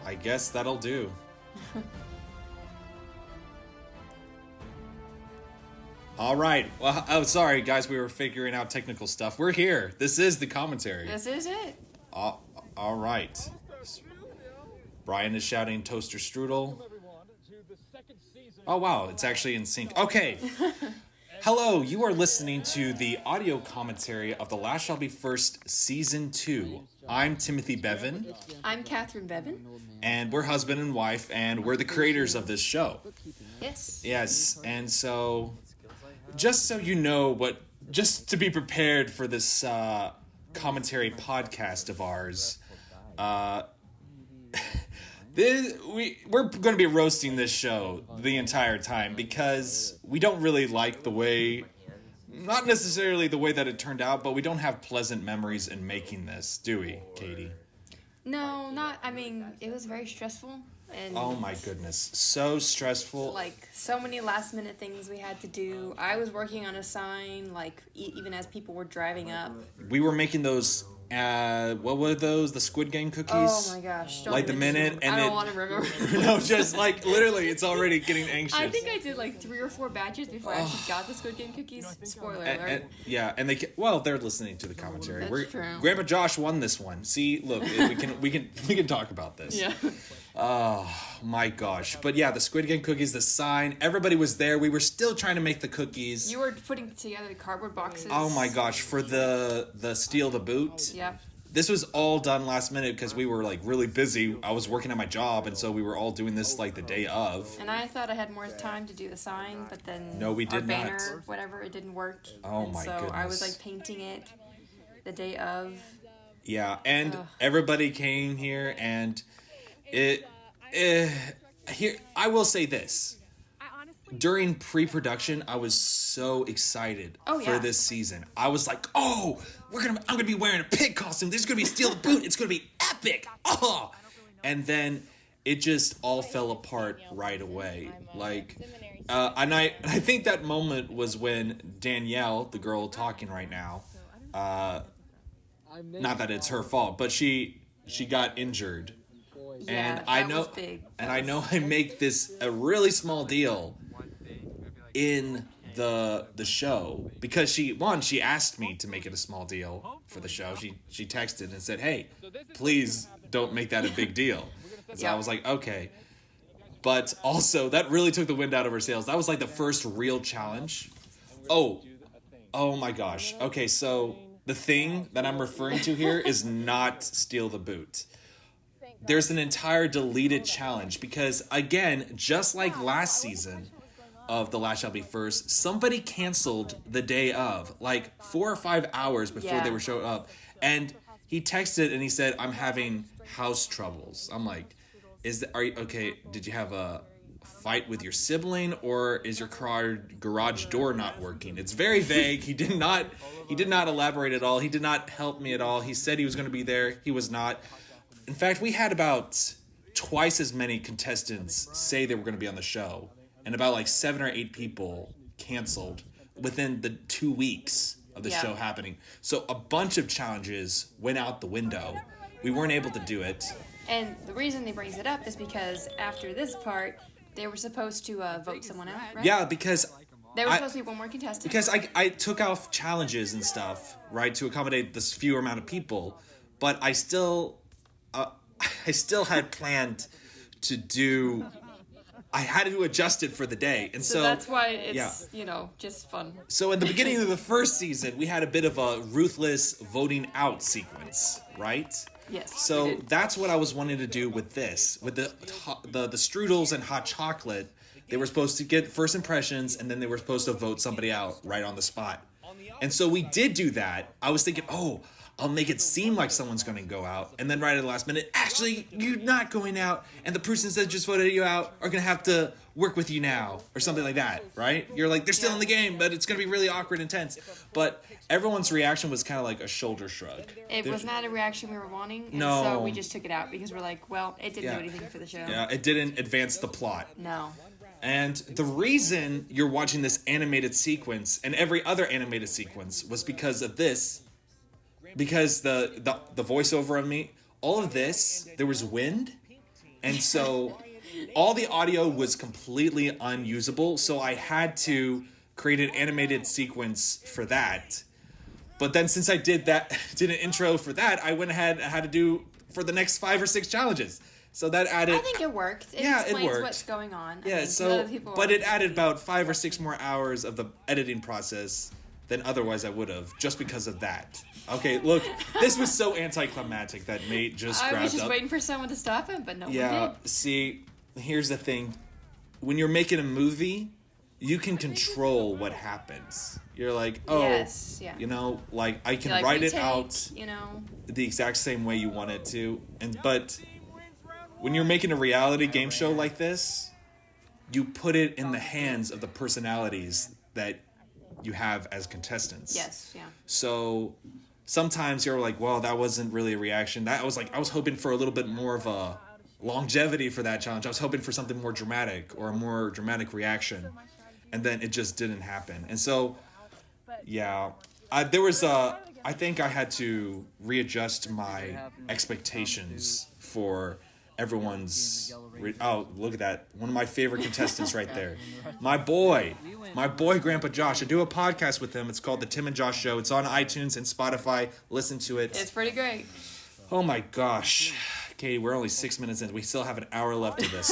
I guess that'll do. All right. Well, sorry, guys. We were figuring out technical stuff. We're here. This is the commentary. This is it. All right. Brian is shouting toaster strudel. Oh, wow. It's actually in sync. Okay. Hello. You are listening to the audio commentary of The Last Shall Be First Season 2. I'm Timothy Beavin. I'm Kathryn Beavin. And we're husband and wife, and we're the creators of this show. Yes. Yes. And so, just so you know just to be prepared for this commentary podcast of ours, we're going to be roasting this show the entire time because we don't really like the way, not necessarily the way that it turned out, but we don't have pleasant memories in making this, do we, Katie? No, it was very stressful. And oh my goodness, so stressful. Like, so many last minute things we had to do. I was working on a sign, like, even as people were driving up. We were making those, what were those? The Squid Game cookies? Oh my gosh. Like the minute, and I don't want to remember. No, just like, literally, it's already getting anxious. I think I did like 3 or 4 batches before I actually got the Squid Game cookies. Spoiler alert. And they're listening to the commentary. That's true. Grandpa Josh won this one. See, look, we can talk about this. Yeah. Oh my gosh. But yeah, the Squid Game cookies, the sign, everybody was there. We were still trying to make the cookies. You were putting together the cardboard boxes. Oh my gosh, for the steal the boot. Yep. This was all done last minute because we were like really busy. I was working at my job, and so we were all doing this like the day of. And I thought I had more time to do the sign, but then no, we did our banner, not. Whatever, it didn't work. Oh my goodness. So I was like painting it the day of. Yeah, and everybody came here, and here I will say this. During pre-production, I was so excited for this season. I was like, "Oh, I'm gonna be wearing a pig costume. This is gonna be Steal the Boot. It's gonna be epic!" Oh, and then it just all fell apart right away. Like, and I think that moment was when Danielle, the girl talking right now, not that it's her fault, but she got injured. Yeah, and I know I make this a really small deal in the show because she asked me to make it a small deal for the show. She texted and said, "Hey, please don't make that a big deal." So I was like, okay. But also that really took the wind out of her sails. That was like the first real challenge. Oh my gosh. Okay, so the thing that I'm referring to here is not Steal the Boot. There's an entire deleted challenge because, again, just like last season of The Last Shall Be First, somebody canceled the day of, like 4 or 5 hours before they were showing up. And he texted and he said, "I'm having house troubles." I'm like, did you have a fight with your sibling, or is your garage door not working? It's very vague. He did not elaborate at all. He did not help me at all. He said he was going to be there. He was not. In fact, we had about twice as many contestants say they were going to be on the show, and about like 7 or 8 people canceled within the 2 weeks of the show happening. So a bunch of challenges went out the window. We weren't able to do it. And the reason he brings it up is because after this part, they were supposed to vote someone out, right? Yeah, because there was supposed to be one more contestant. Because I took off challenges and stuff, right, to accommodate this fewer amount of people, but I still had planned to do. I had to adjust it for the day, and so that's why it's just fun. So in the beginning of the first season, we had a bit of a ruthless voting out sequence, right? Yes. So that's what I was wanting to do with this, with the strudels and hot chocolate. They were supposed to get first impressions, and then they were supposed to vote somebody out right on the spot. And so we did do that. I was thinking, I'll make it seem like someone's going to go out. And then right at the last minute, actually, you're not going out. And the persons that just voted you out are going to have to work with you now. Or something like that, right? You're like, they're still in the game, but it's going to be really awkward and tense. But everyone's reaction was kind of like a shoulder shrug. It was not a reaction we were wanting. And No. so we just took it out because we're like, well, it didn't do anything for the show. Yeah, it didn't advance the plot. No. And the reason you're watching this animated sequence and every other animated sequence was because of this. Because the voiceover of me, all of this, there was wind, And so all the audio was completely unusable. So I had to create an animated sequence for that. But then since I did an intro for that, I went ahead and had to do for the next 5 or 6 challenges. So that added... I think it worked. It explains what's going on. Yeah, but it added about 5 or 6 more hours of the editing process than otherwise I would have, just because of that. Okay, look, this was so anticlimactic that Nate just grabbed up. I was just waiting for someone to stop him, but no one did. Yeah, see, here's the thing. When you're making a movie, you can control what happens. You're like, yes, yeah. you know, like I can write it out, you know, the exact same way you want it to. But when you're making a reality game show like this, you put it in the hands of the personalities that you have as contestants. Yes, yeah. So sometimes you're like, well, that wasn't really a reaction. I was hoping for a little bit more of a longevity for that challenge. I was hoping for something more dramatic or a more dramatic reaction. And then it just didn't happen. And so, yeah, I think I had to readjust my expectations for everyone's... Oh, look at that. One of my favorite contestants right there. My boy, Grandpa Josh. I do a podcast with him. It's called The Tim and Josh Show. It's on iTunes and Spotify. Listen to it. It's pretty great. Oh, my gosh. Katie, we're only 6 minutes in. We still have an hour left of this.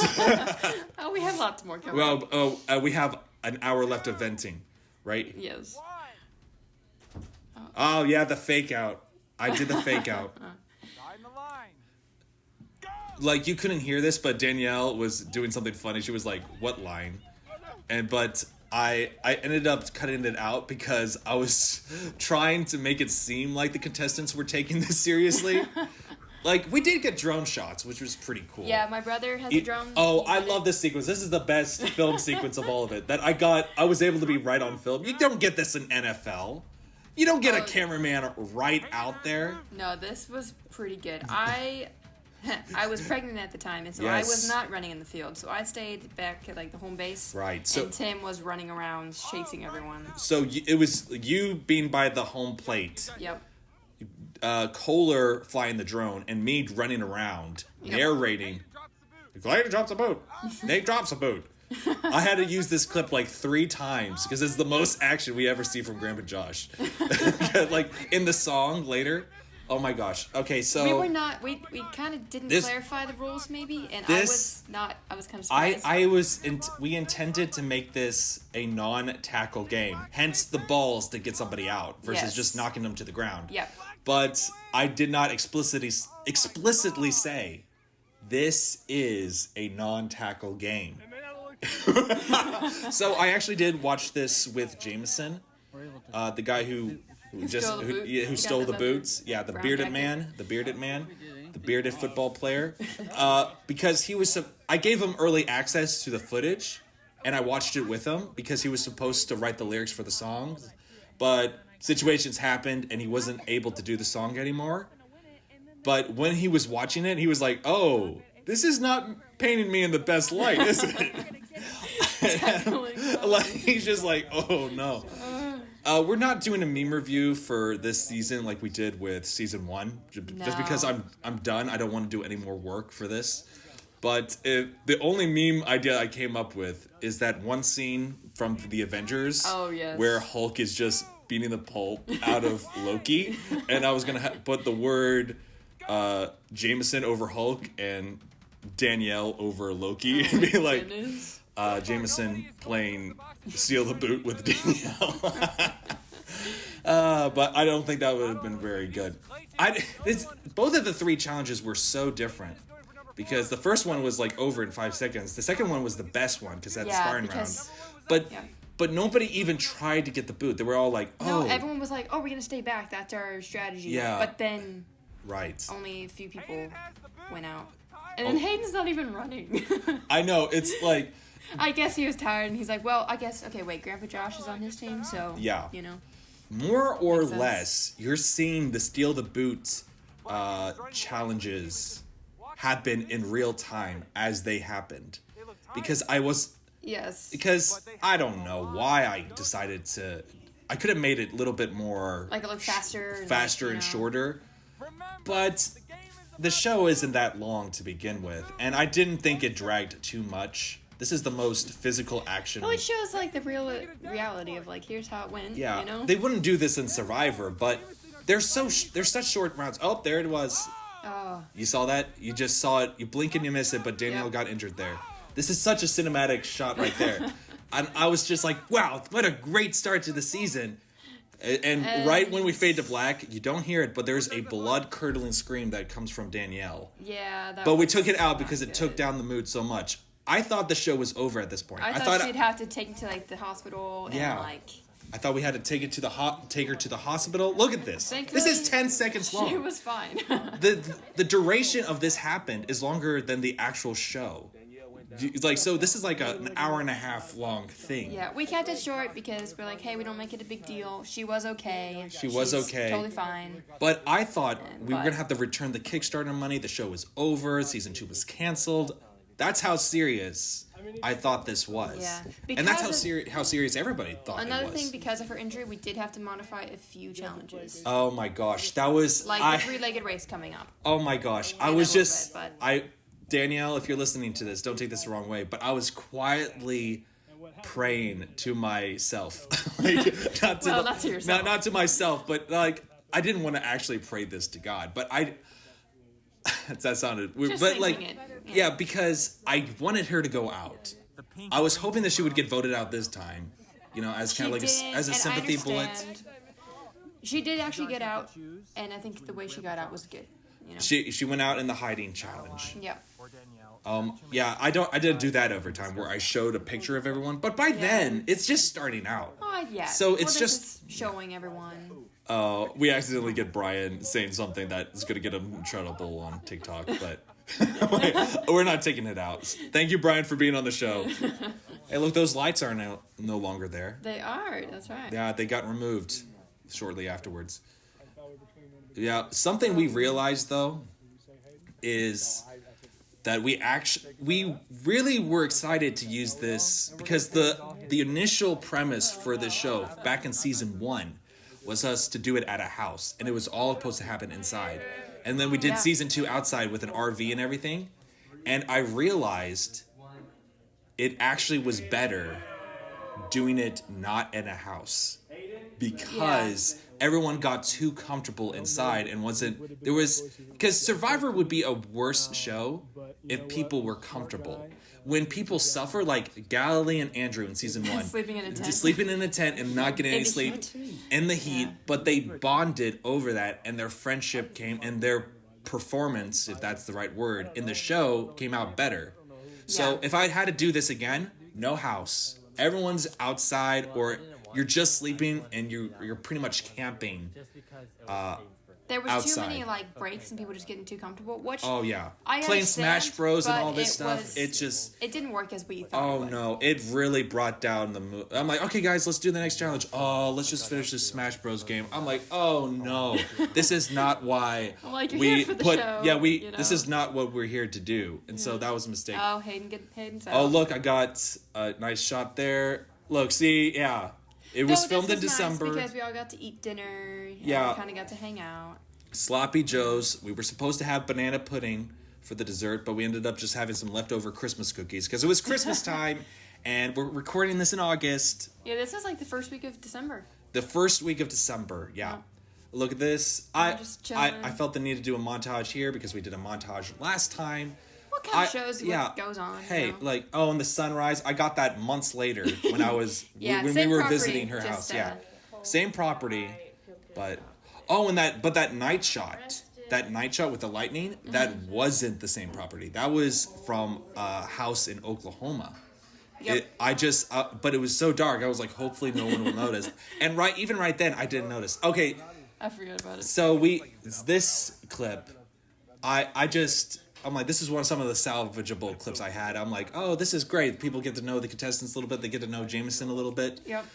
Oh, we have lots more coming. Well, we have an hour left of venting, right? Yes. Oh, yeah, the fake out. I did the fake out. Like, you couldn't hear this, but Danielle was doing something funny. She was like, what line? But I ended up cutting it out because I was trying to make it seem like the contestants were taking this seriously. Like, we did get drone shots, which was pretty cool. Yeah, my brother has a drone. Oh, I love this sequence. This is the best film sequence of all of it. That I was able to be right on film. You don't get this in NFL. You don't get a cameraman right out there. No, this was pretty good. I was pregnant at the time, and so Yes. I was not running in the field. So I stayed back at, like, the home base. Right. So, and Tim was running around, chasing everyone. So it was you being by the home plate. Yep. Kohler flying the drone and me running around narrating. Clayton drops a boot. Nate drops a boot. I had to use this clip like 3 times because it's the most action we ever see from Grandpa Josh. Like in the song later. Oh my gosh. Okay, so we kind of didn't clarify the rules maybe, and I was kind of surprised. We intended to make this a non-tackle game. Hence the balls to get somebody out versus just knocking them to the ground. Yeah. But I did not explicitly say this is a non-tackle game. So I actually did watch this with Jameson, the guy who stole the boots. Yeah, the bearded man, the bearded football player. Because I gave him early access to the footage, and I watched it with him because he was supposed to write the lyrics for the songs, but situations happened and he wasn't able to do the song anymore. But when he was watching it, he was like, "Oh, this is not painting me in the best light, is it?" Like, he's just like, "Oh no." We're not doing a meme review for this season like we did with season 1, just because I'm done. I don't want to do any more work for this. But the only meme idea I came up with is that one scene from the Avengers, where Hulk is just beating the pulp out of Loki, and I was gonna put the word Jameson over Hulk and Danielle over Loki, and be like, Jameson playing Steal the Boot with Danielle. But I don't think that would have been very good. Both of the 3 challenges were so different. Because the first one was like over in 5 seconds. The second one was the best one because that's sparring round. But nobody even tried to get the boot. They were all like, "Oh." No, everyone was like, "Oh, we're gonna stay back. That's our strategy." Yeah. But then, only a few people went out, and then Hayden's not even running. I know, it's like. I guess he was tired, and he's like, "Well, I guess Grandpa Josh is on his team, so you know." More or less, you're seeing the steal the boot challenges happen in real time as they happened, because because I don't know why I decided to. I could have made it a little bit more like a little faster and shorter, but the show isn't that long to begin with, and I didn't think it dragged too much. This is the most physical action. Well, it shows like the real reality of like here's how it went. Yeah, you know? they wouldn't do this in Survivor, but they're such short rounds. Oh, there it was. Oh. You saw that? You just saw it. You blink and you miss it, but Danielle got injured there. This is such a cinematic shot right there. And I was just like, wow, what a great start to the season. And right when we fade to black, you don't hear it, but there's a blood-curdling scream that comes from Danielle. Yeah, but we took it out because it took down the mood so much. I thought the show was over at this point. I thought she'd have to take him to like the hospital and like. I thought we had to take her to the hospital. Look at this. This is 10 seconds long. She was fine. the duration of this happened is longer than the actual show. Like, so this is like an hour and a half long thing. Yeah, we kept it short because we're like, hey, we don't make it a big deal. She was okay. She's okay. Totally fine. But I thought we were going to have to return the Kickstarter money. The show was over. Season 2 was canceled. That's how serious I thought this was. Yeah. And that's how serious everybody thought it was. Another thing, because of her injury, we did have to modify a few challenges. Oh my gosh. That was... Like the three-legged race coming up. Oh my gosh. I was just... Danielle, if you're listening to this, don't take this the wrong way, but I was quietly praying to myself. Like, not to yourself. Not to myself, but like, I didn't want to actually pray this to God, but that sounded weird. But like, yeah, because I wanted her to go out. I was hoping that she would get voted out this time, you know, as kind of like as a sympathy bullet. She did actually get out, and I think the way she got out was good. You know? She went out in the hiding challenge. Yeah. Yeah, I didn't do that overtime where I showed a picture of everyone, but by then it's just starting out. Oh yeah. So it's just showing everyone. We accidentally get Brian saying something that is going to get him in trouble on TikTok, but we're not taking it out. Thank you, Brian, for being on the show. Hey, look, those lights are no longer there. They are. That's right. Yeah, they got removed shortly afterwards. Yeah, something we realized though is that we really were excited to use this because the initial premise for this show back in season 1 was us to do it at a house, and it was all supposed to happen inside. And then we did season 2 outside with an RV and everything, and I realized it actually was better doing it not in a house because everyone got too comfortable inside and because Survivor would be a worse show if people were comfortable. When people suffer, like Galilee and Andrew in season 1, sleeping in a tent and not getting any sleep in the heat, but they bonded over that, and their friendship came, and their performance, if that's the right word, in the show came out better. So if I had to do this again, no house, everyone's outside, or you're just sleeping and you're pretty much camping. There was outside. Too many like breaks and people just getting too comfortable. Which playing Smash Bros and all this stuff. It didn't work as we thought. Oh it would. No! It really brought down the mood. I'm like, okay, guys, let's do the next challenge. Oh, let's just finish this Smash Bros game. I'm like, oh no, this is not why you're here for the show. Yeah, This is not what we're here to do, and so that was a mistake. Oh, Hayden's out. Oh, look, I got a nice shot there. Look, see, yeah. It was filmed in December. Nice because we all got to eat dinner. Yeah. We kind of got to hang out. Sloppy Joe's. We were supposed to have banana pudding for the dessert, but we ended up just having some leftover Christmas cookies because it was Christmas time, and we're recording this in August. Yeah, this is like the first week of December. The first week of December, yeah. Look at this. I felt the need to do a montage here because we did a montage last time. What kind of shows what goes on? Hey, and the sunrise. I got that months later when I was when we were visiting her house. Same property, but that night shot with the lightning, that wasn't the same property. That was from a house in Oklahoma. Yep. But it was so dark. I was like, hopefully no one will notice. And even right then, I didn't notice. Okay, I forgot about it. So this clip, I'm like, this is some of the salvageable clips I had. I'm like, oh, this is great. People get to know the contestants a little bit. They get to know Jameson a little bit. Yep.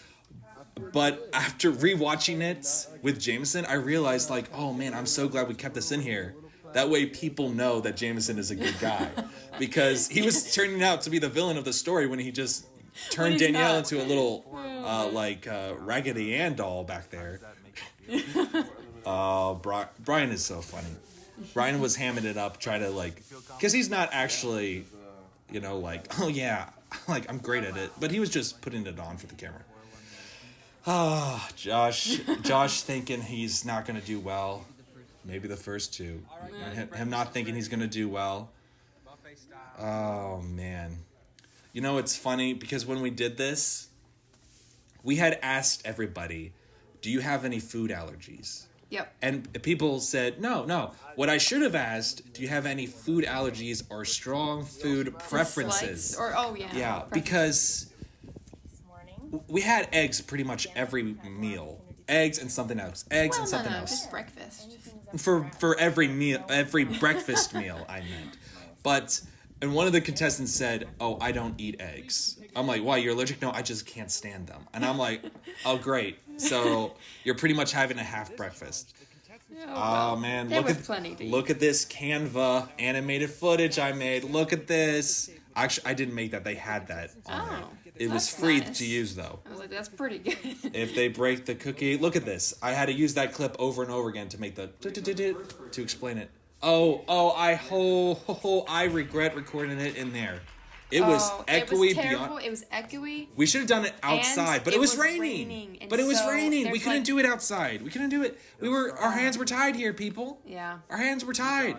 But after rewatching it with Jameson, I realized, like, oh man, I'm so glad we kept this in here. That way people know that Jameson is a good guy. Because he was turning out to be the villain of the story when he just turned Danielle into a little, Raggedy Ann doll back there. Brian is so funny. Ryan was hamming it up, trying to like, because he's not actually, you know, like, oh yeah, like I'm great at it, but he was just putting it on for the camera. Ah, Josh thinking he's not gonna do well. Maybe the first two. Him not thinking he's gonna do well. Oh man, you know it's funny because when we did this, we had asked everybody, "Do you have any food allergies?" Yep. And people said, no. What I should have asked, do you have any food allergies or strong food preferences? Or, Yeah, because we had eggs pretty much every meal. Eggs and something else. Eggs and something else. Just breakfast. For every meal, every breakfast meal, I meant. But, and one of the contestants said, oh, I don't eat eggs. I'm like, why, you're allergic? No, I just can't stand them. And I'm like, oh, great. So you're pretty much having a half breakfast. Oh, man. Look at this Canva animated footage I made. Look at this. Actually, I didn't make that. They had that on there. It was free to use, though. I was like, that's pretty good. If they break the cookie, look at this. I had to use that clip over and over again to make the to explain it. I regret recording it in there. It was echoey beyond. It was echoey. We should have done it outside, but it was raining. But it was raining. We couldn't do it outside. We couldn't do it. Our hands were tied here, people. Yeah. Our hands were tied.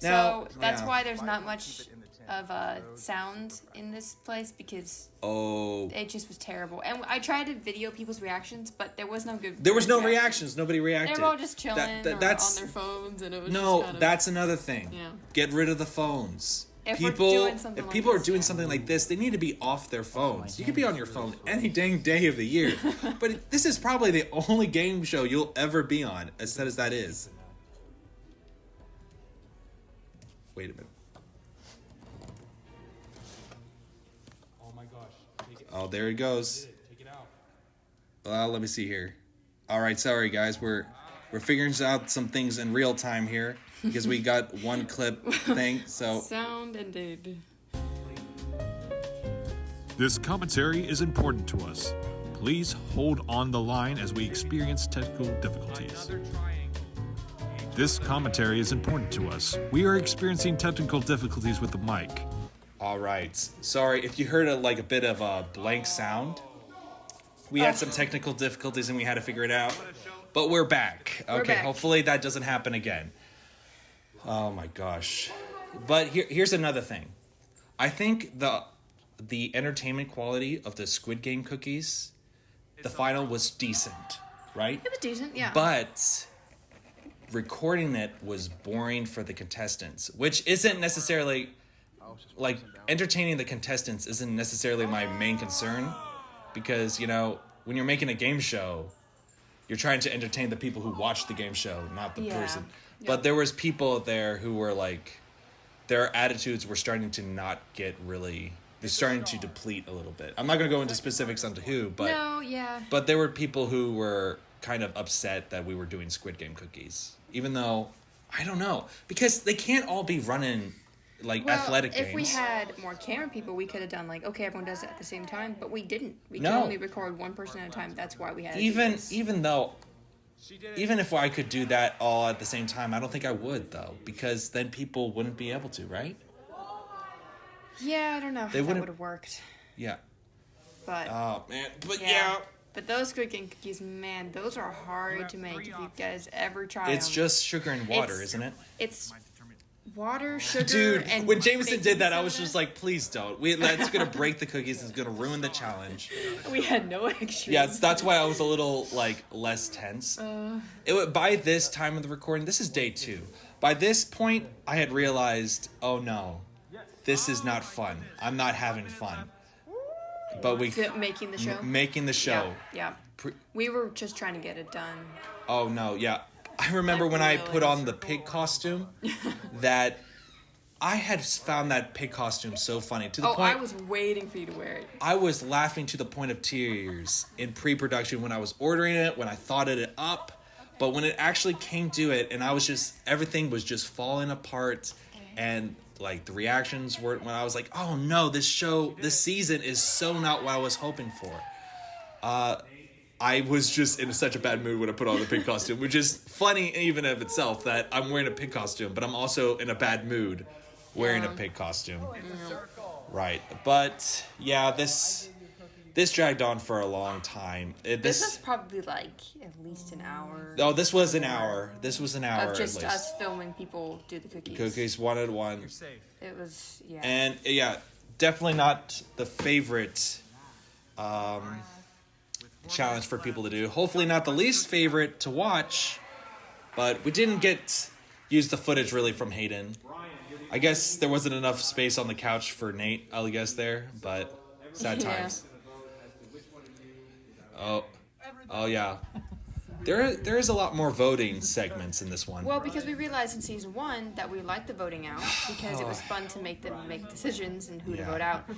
Now, so that's why there's not much of sound in this place because it just was terrible. And I tried to video people's reactions, but there was no good. There was no reactions. Nobody reacted. They were all just chilling that's, on their phones, and it was that's another thing. Yeah. Get rid of the phones. If people are doing something like this, they need to be off their phones. You can be on your phone any dang day of the year, but this is probably the only game show you'll ever be on, as sad as that is. Wait a minute. Oh my gosh. Oh, there it goes. Take it out. Well, let me see here. All right, sorry guys, we're figuring out some things in real time here because we got one clip thing. So sound ended. This commentary is important to us. Please hold on the line as we experience technical difficulties. This commentary is important to us. We are experiencing technical difficulties with the mic. All right. Sorry if you heard a bit of a blank sound. We had some technical difficulties and we had to figure it out. But we're back. Okay, hopefully that doesn't happen again. Oh my gosh. But here's another thing. I think the entertainment quality of the Squid Game cookies, the final was decent, right? It was decent, yeah. But recording it was boring for the contestants, which isn't necessarily like entertaining the contestants isn't necessarily my main concern because, you know, when you're making a game show, you're trying to entertain the people who watch the game show, not the person. Yep. But there was people there who were like, their attitudes were starting to not get really, they're starting to deplete a little bit. I'm not going to go into specifics onto who, but but there were people who were kind of upset that we were doing Squid Game cookies, even though I don't know, because they can't all be running athletic games. If we had more camera people, we could have done everyone does it at the same time, but we didn't. We could only record one person at a time. That's why we had even if I could do that all at the same time, I don't think I would though, because then people wouldn't be able to, right? Yeah, I don't know. That would have worked. Yeah. But oh man, but yeah. But those Squid Game cookies, man, those are hard to make if you guys ever try them. It's just sugar and water, isn't it? It's water, sugar, dude, and when Jameson did that, I was just like, please don't. That's going to break the cookies. It's going to ruin the challenge. We had no extras. Yeah, that's why I was a little, less tense. By this time of the recording, this is day 2. By this point, I had realized, oh no, this is not fun. I'm not having fun. But making the show? Making the show. Yeah. We were just trying to get it done. Oh no, yeah. I remember when I put on the pig costume that I had found that pig costume so funny to the point. I was waiting for you to wear it. I was laughing to the point of tears in pre-production when I was ordering it, when I thought it up, but when it actually came to it, and everything was just falling apart, and the reactions were when I was like, oh no, this season is so not what I was hoping for. I was just in such a bad mood when I put on the pink costume, which is funny even of itself that I'm wearing a pink costume, but I'm also in a bad mood wearing a pink costume. Right. But yeah, this dragged on for a long time. This was probably like at least an hour. Oh, this was an hour. This was an hour of just at least. us filming people do the cookies. Cookies one at one. It was, yeah. And yeah, definitely not the favorite challenge for people to do. Hopefully not the least favorite to watch, but we didn't use the footage really from Hayden. I guess there wasn't enough space on the couch for Nate, I'll guess there, but sad times. Oh yeah. There is a lot more voting segments in this one. Well, because we realized in season 1 that we liked the voting out because it was fun to make them make decisions and who to vote out.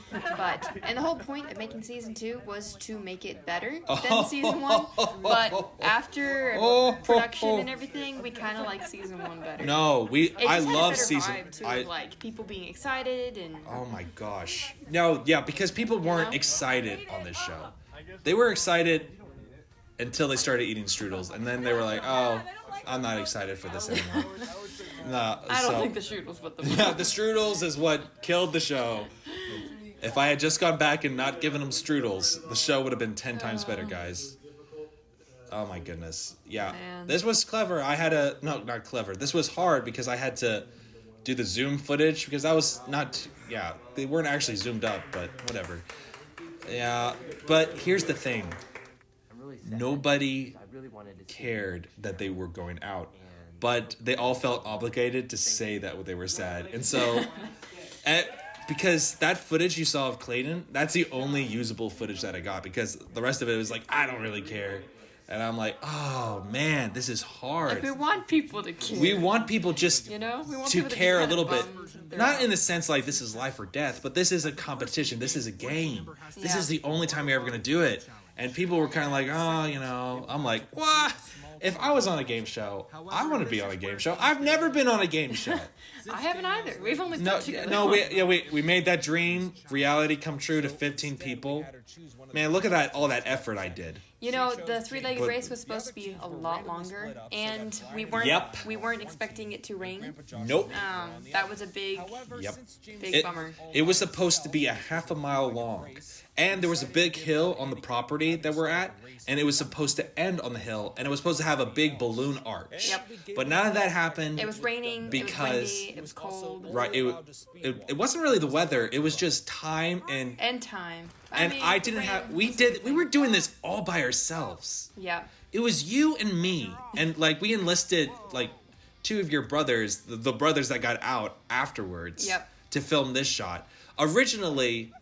And the whole point of making season 2 was to make it better than season 1. But after production and everything, we kind of like season 1 better. No, I love season. Like people being excited and. Oh my gosh! No, yeah, because people weren't excited on this show. They were excited until they started eating strudels, and then they were like, "Oh, I'm not excited for this anymore." No, I don't think the strudels, but the strudels is what killed the show. If I had just gone back and not given them strudels, the show would have been 10 times better, guys. Oh my goodness, yeah, Man. This was clever. Not clever. This was hard because I had to do the zoom footage because I was not. Yeah, they weren't actually zoomed up, but whatever. Yeah, but here's the thing. Nobody cared that they were going out, but they all felt obligated to say that they were sad. And so, because that footage you saw of Clayton, that's the only usable footage that I got, because the rest of it was like, I don't really care. And I'm like, oh man, this is hard. Like, we want people to care. We want people just we want to people care be a little bit. Not out. in the sense like this is life or death, but this is a competition. This is a game. This is the only time you're ever going to do it. And people were kind of like, I'm like, what? If I was on a game show, I want to be on a game show. I've never been on a game show. I haven't either. We've only put together. We made that dream reality come true to 15 people. Man, look at all that effort I did. The 3-legged race was supposed to be a lot longer, and we weren't expecting it to rain. Nope. That was a big bummer. It was supposed to be a half a mile long, and there was a big hill on the property that we're at, and it was supposed to end on the hill, and it was supposed to have a big balloon arch. Yep. But none of that happened. It was raining. Because it was windy. It was cold. Right. It wasn't really the weather. It was just time and time. I didn't have. We were doing this all by ourselves. Yeah. It was you and me, and like we enlisted like 2 of your brothers, the brothers that got out afterwards, to film this shot. Originally,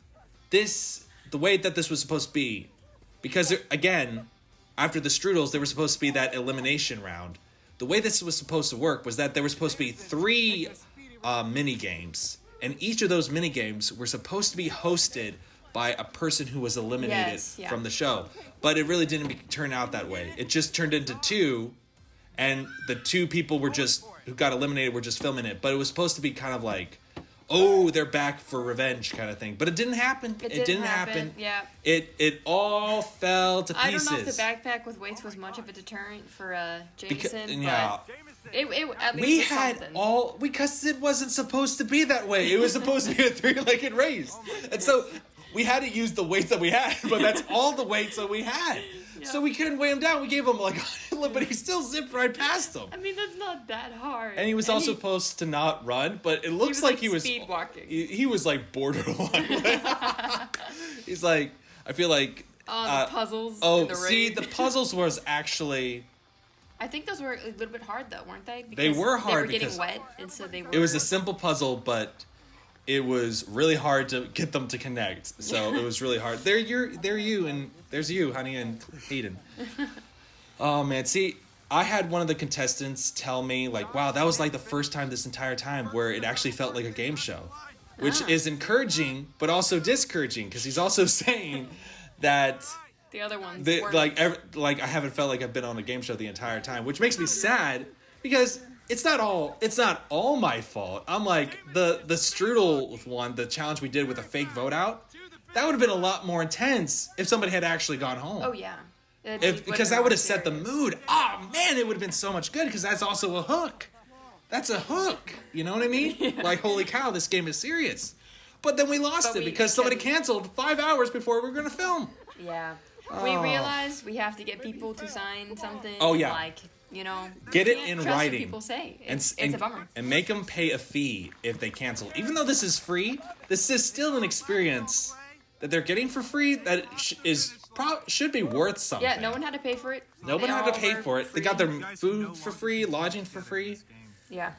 the way that this was supposed to be, because again, after the strudels, there was supposed to be that elimination round. The way this was supposed to work was that there were supposed to be 3 mini games, and each of those mini games were supposed to be hosted by a person who was eliminated from the show. But it really didn't turn out that way. It just turned into 2, and the 2 people who got eliminated were just filming it. But it was supposed to be kind of like, oh, they're back for revenge kind of thing. But it didn't happen. It didn't happen. Yeah. It all fell to pieces. I don't know if the backpack with weights was much of a deterrent for Jameson, but it at least we was had something. because it wasn't supposed to be that way. It was supposed to be a 3-legged race. And so we had to use the weights that we had, but that's all the weights that we had. Yeah. So we couldn't weigh him down. We gave him like, but he still zipped right past him. I mean, that's not that hard. And he was also supposed to not run, but it looks like he was speed walking. He was like borderline. He's like, I feel like the puzzles. Oh, in the see, rain. the puzzles was actually. I think those were a little bit hard though, weren't they? Because they were hard. They were getting wet, and so they were. It was a simple puzzle, but it was really hard to get them to connect. So it was really hard. They're you, and there's you, honey, and Hayden. Oh man, see, I had one of the contestants tell me like, wow, that was like the first time this entire time where it actually felt like a game show, which is encouraging, but also discouraging, because he's also saying that the other ones like I haven't felt like I've been on a game show the entire time, which makes me sad because it's not all my fault. I'm like the strudel one, the challenge we did with a fake vote out, that would have been a lot more intense if somebody had actually gone home. Oh yeah. Because that would have set the mood. Oh man, it would have been so much good because that's also a hook. That's a hook. You know what I mean? Yeah. Like, holy cow, this game is serious. But then we lost it because somebody canceled 5 hours before we were going to film. Yeah. We realized we have to get people to sign something. Oh, yeah. Like, get it in writing. What people say. It's a bummer. And make them pay a fee if they cancel. Even though this is free, this is still an experience that they're getting for free that should be worth something. Yeah, no one had to pay for it. No one had to pay for it. They got their food for free, lodging for free. Yeah.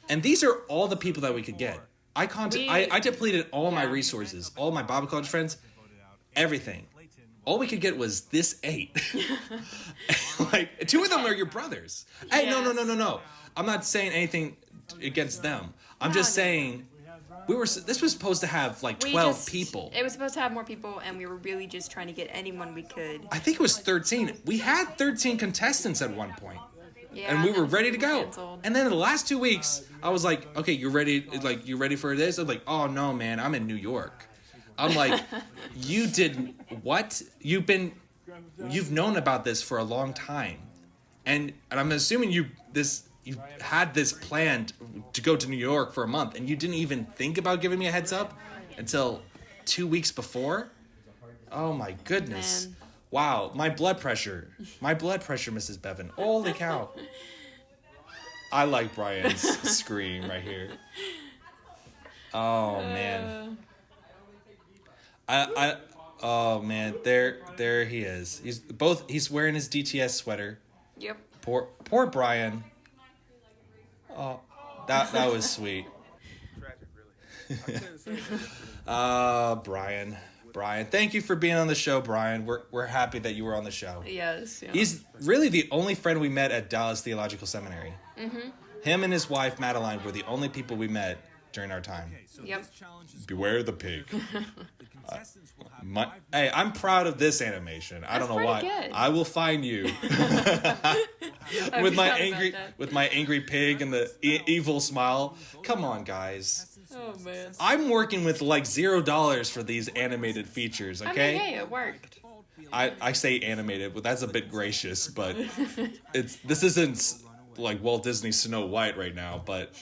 And these are all the people that we could get. I depleted all my resources, all my Bible college friends, everything. All we could get was this 8. Like, 2 of them are your brothers. Hey, no. I'm not saying anything against them. I'm just saying this was supposed to have like 12 people. It was supposed to have more people, and we were really just trying to get anyone we could. I think it was 13. We had 13 contestants at one point. Yeah, and we were ready to go. Canceled. And then in the last 2 weeks, I was like, okay, you ready? Like, you ready for this? I'm like, oh no, man, I'm in New York. I'm like, you did what? You've known about this for a long time. And I'm assuming you had this planned to go to New York for a month, and you didn't even think about giving me a heads up until 2 weeks before? Oh my goodness. Man. Wow, my blood pressure, Mrs. Beavin. Holy cow. I like Brian's scream right here. Oh, man. Oh, man, there he is. He's wearing his DTS sweater. Yep. Poor Brian. Oh, that was sweet. Brian, thank you for being on the show, Brian. We're happy that you were on the show. Yes. Yeah. He's really the only friend we met at Dallas Theological Seminary. Mm-hmm. Him and his wife, Madeline, were the only people we met during our time. Yep. Beware the pig. Hey, I'm proud of this animation. I don't know why. Good. I will find you with my angry pig and the evil smile. Come on, guys. Oh man. I'm working with like $0 for these animated features. Okay. I mean, hey, it worked. I say animated, but that's a bit gracious. But this isn't like Walt Disney's Snow White right now. But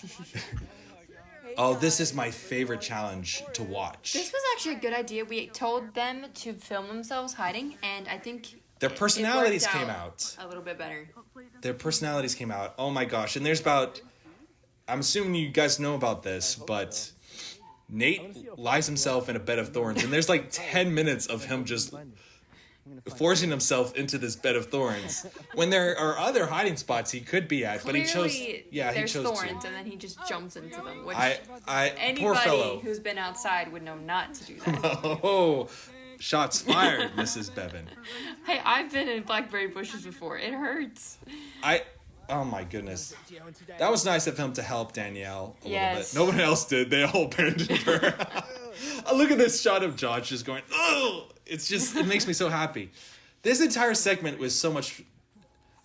oh, this is my favorite challenge to watch. This was actually a good idea. We told them to film themselves hiding, and I think their personalities came out a little bit better. Their personalities came out. Oh my gosh! And there's about. I'm assuming you guys know about this, but Nate lies himself in a bed of thorns, and there's like 10 minutes of him just forcing himself into this bed of thorns. When there are other hiding spots he could be at, clearly, but he chose. Yeah, there's he chose thorns, to. and then he just jumps into them. Which Anybody poor fellow who's been outside would know not to do that. Oh, shots fired, Mrs. Beavin. Hey, I've been in blackberry bushes before. It hurts. Oh my goodness. That was nice of him to help Danielle a little bit. No one else did. They all abandoned her. Look at this shot of Josh just going, oh! It makes me so happy. This entire segment was so much.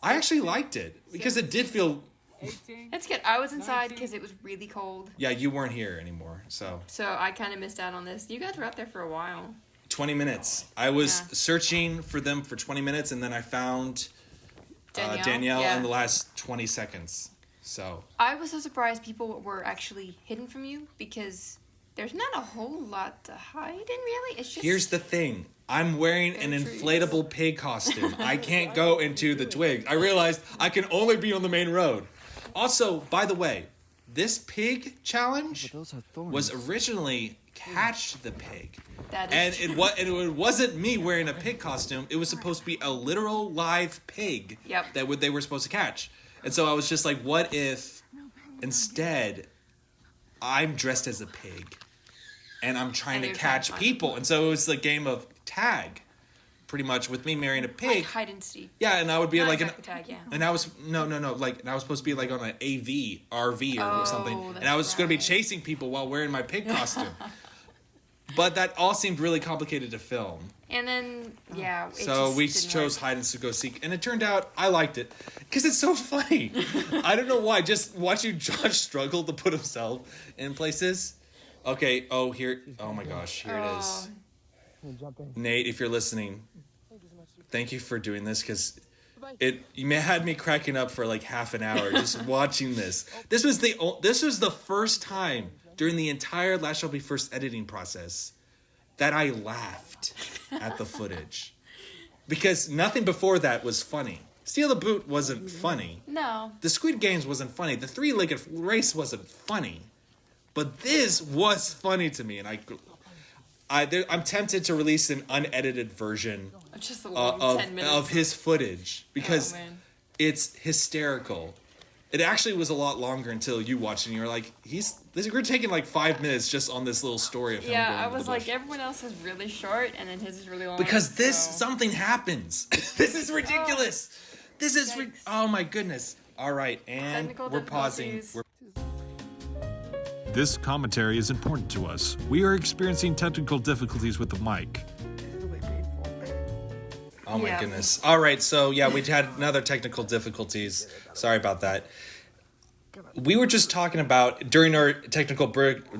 I actually liked it because it did feel. It's good. I was inside because it was really cold. Yeah, you weren't here anymore, so. So I kind of missed out on this. You guys were out there for a while. 20 minutes. I was searching for them for 20 minutes, and then I found Danielle in the last 20 seconds. So I was so surprised people were actually hidden from you because there's not a whole lot to hide in, really. It's just. Here's the thing. I'm wearing an inflatable pig costume. I can't go into the twigs. I realized I can only be on the main road. Also, by the way, this pig challenge was originally Catch the Pig. It wasn't me wearing a pig costume. It was supposed to be a literal live pig that they were supposed to catch. And so I was just like, what if instead I'm dressed as a pig and I'm trying to catch people? And so it was the game of tag, pretty much, with me marrying a pig. Like hide and seek. Yeah, and I would be not like exactly tag, yeah. And I was and I was supposed to be like on an RV or something, and I was going to be chasing people while wearing my pig costume. But that all seemed really complicated to film. And then, so we chose hide and go seek, and it turned out I liked it because it's so funny. I don't know why. Just watching Josh struggle to put himself in places. Okay. Oh my gosh. Here it is. Nate, if you're listening, Thank you for doing this, because you had me cracking up for like half an hour just watching this. This was the first time during the entire Last Shall Be First editing process that I laughed at the footage, because nothing before that was funny. Steal the Boot wasn't funny. No. The Squid Games wasn't funny. The Three-Legged Race wasn't funny. But this was funny to me, and I'm tempted to release an unedited version Just a long 10 minutes of his footage, because it's hysterical. It actually was a lot longer until you watched it and you were like, we're taking like 5 minutes just on this little story of him. Yeah, I was like, everyone else is really short and then his is really long. Because something happens. This is ridiculous. Oh my goodness. All right, and we're pausing. This commentary is important to us. We are experiencing technical difficulties with the mic. Oh my goodness. All right, so we had another technical difficulties. Sorry about that. We were just talking about, during our technical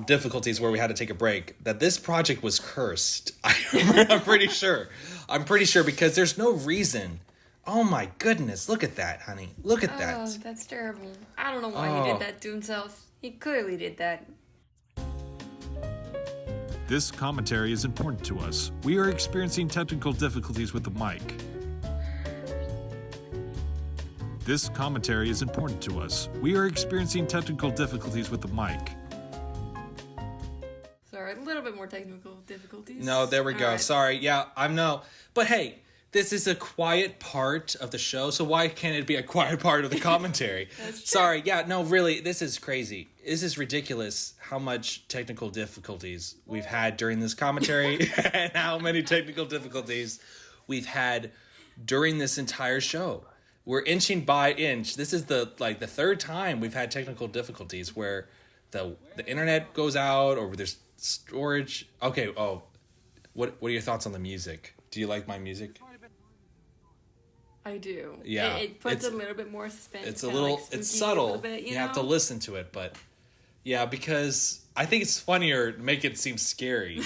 difficulties where we had to take a break, that this project was cursed. I'm pretty sure. Because there's no reason. Oh my goodness, look at that, honey. Look at that. Oh, that's terrible. I don't know why he did that to himself. He clearly did that. This commentary is important to us. We are experiencing technical difficulties with the mic. This commentary is important to us. We are experiencing technical difficulties with the mic. Sorry, a little bit more technical difficulties. No, there we go. Right. Sorry. Yeah, But hey, this is a quiet part of the show, so why can't it be a quiet part of the commentary? Sorry. Yeah, no, really, this is crazy. This is ridiculous how much technical difficulties we've had during this commentary and how many technical difficulties we've had during this entire show. We're inching by inch. This is the third time we've had technical difficulties where the internet goes out or there's storage. Okay, what are your thoughts on the music? Do you like my music? I do. Yeah. It puts a little bit more suspense. It's it's subtle. You have to listen to it, but yeah, because I think it's funnier to make it seem scary.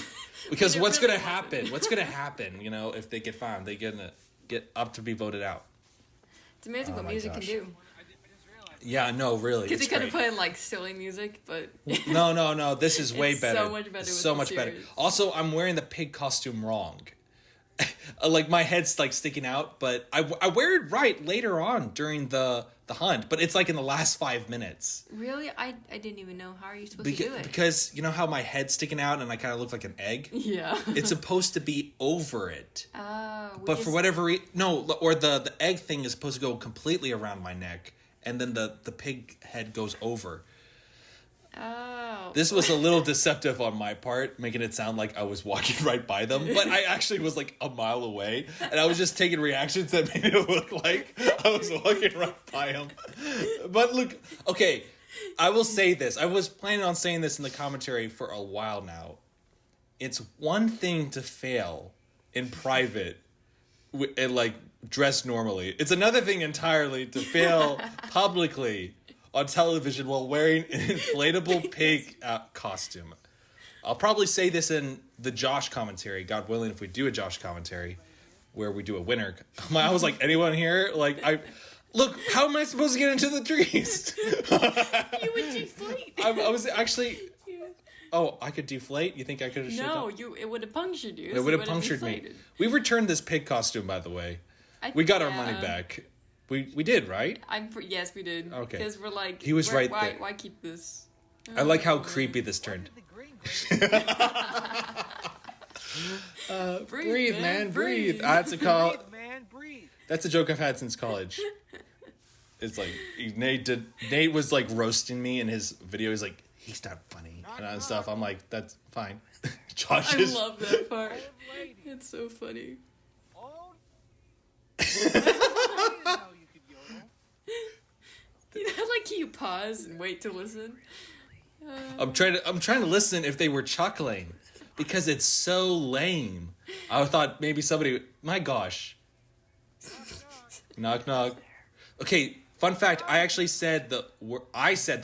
Because what's going to happen? What's going to happen, if they get found? They're going to get up to be voted out. It's amazing what music can do. Yeah, no, really. Because he could have put in silly music, but No. This is way better. So much better. It's so much better. Also, I'm wearing the pig costume wrong. My head's sticking out, but I wear it right later on during the hunt, but it's in the last 5 minutes. Really? I didn't even know. How are you supposed to do it? Because you know how my head's sticking out and I kind of look like an egg? Yeah. It's supposed to be over it. Oh. But for whatever reason, the egg thing is supposed to go completely around my neck, and then the pig head goes over. Oh. This was a little deceptive on my part, making it sound like I was walking right by them, but I actually was a mile away, and I was just taking reactions that made it look like I was walking right by them. But look, okay, I will say this. I was planning on saying this in the commentary for a while now. It's one thing to fail in private and dress normally. It's another thing entirely to fail publicly on television while wearing an inflatable pig costume. I'll probably say this in the Josh commentary, God willing, if we do a Josh commentary, where we do a winter. I was like, anyone here? Look, how am I supposed to get into the trees? You would deflate. I was actually... Oh, I could deflate? You think I could have No, it would have punctured you. It would have punctured me. We returned this pig costume, by the way. We got our money back. We did, right? Yes, we did. Okay. Because we're he was right there. Why keep this? I like how creepy this turned. Breathe, man, breathe. That's a call. That's a joke I've had since college. It's Nate was roasting me in his video. He's like, he's not funny and stuff. I'm like, that's fine. Josh is. I love that part. It's so funny. You pause and wait to listen. I'm trying to listen if they were chuckling, because it's so lame. I thought maybe somebody. My gosh. Knock knock. Okay, fun fact. I actually said the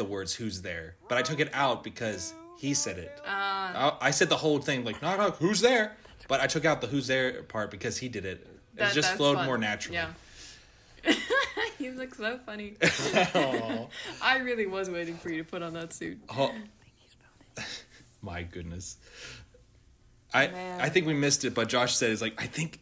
words "Who's there," but I took it out because he said it. I said the whole thing knock knock. Who's there? But I took out the "Who's there" part because he did it. It just flowed more naturally. Yeah. You look so funny. I really was waiting for you to put on that suit. Oh, my goodness. I think we missed it, but Josh said, "Is like I think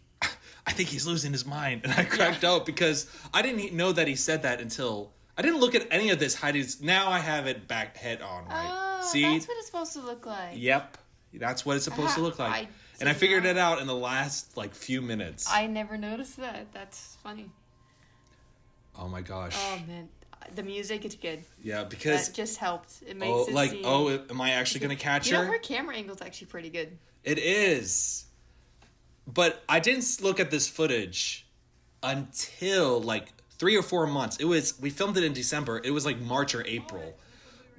he's losing his mind," and I cracked up because I didn't know that he said that until I didn't look at any of this. Now I have it back head on right. Oh, See, that's what it's supposed to look like. Yep, that's what it's supposed to look like. I figured it out in the last few minutes. I never noticed that. That's funny. Oh my gosh. Oh man, the music is good. Yeah, because that just helped. It makes it seem... am I actually gonna catch her? Her camera angle's actually pretty good. It is, but I didn't look at this footage until 3 or 4 months. We filmed it in December. It was March or April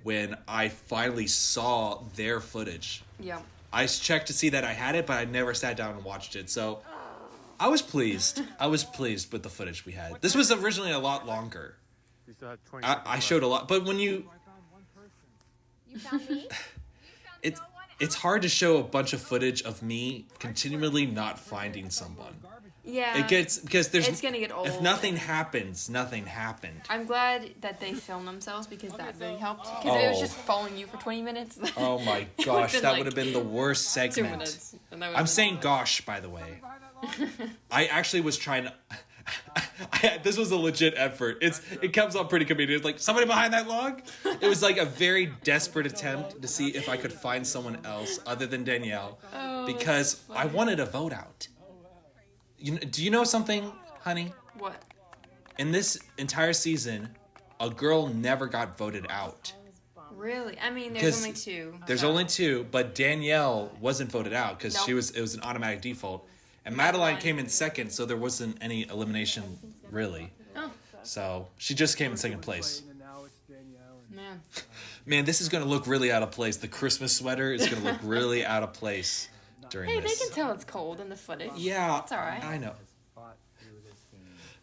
when I finally saw their footage. Yeah. I checked to see that I had it, but I never sat down and watched it. So I was pleased. I was pleased with the footage we had. This was originally a lot longer. I showed a lot, but when you found me? it's hard to show a bunch of footage of me continually not finding someone. Yeah. It gets because it's gonna get old. If nothing happens, nothing happened. I'm glad that they filmed themselves because that really helped. Because it was just following you for 20 minutes. Oh my gosh, that would have been the worst segment. 2 minutes. I'm saying gosh, by the way. I actually was trying to. This was a legit effort. It comes up pretty comedic. It's like somebody behind that log. It was a very desperate attempt to see if I could find someone else other than Danielle, because I wanted a vote out. Do you know something, honey? What? In this entire season, a girl never got voted out. Really? I mean, there's only 2. There's only 2, but Danielle wasn't voted out because it was an automatic default. And Madeline came in second, so there wasn't any elimination, really. Oh. So she just came in second place. Man, this is going to look really out of place. The Christmas sweater is going to look really out of place during this. Hey, they can tell it's cold in the footage. Yeah. It's all right. I know.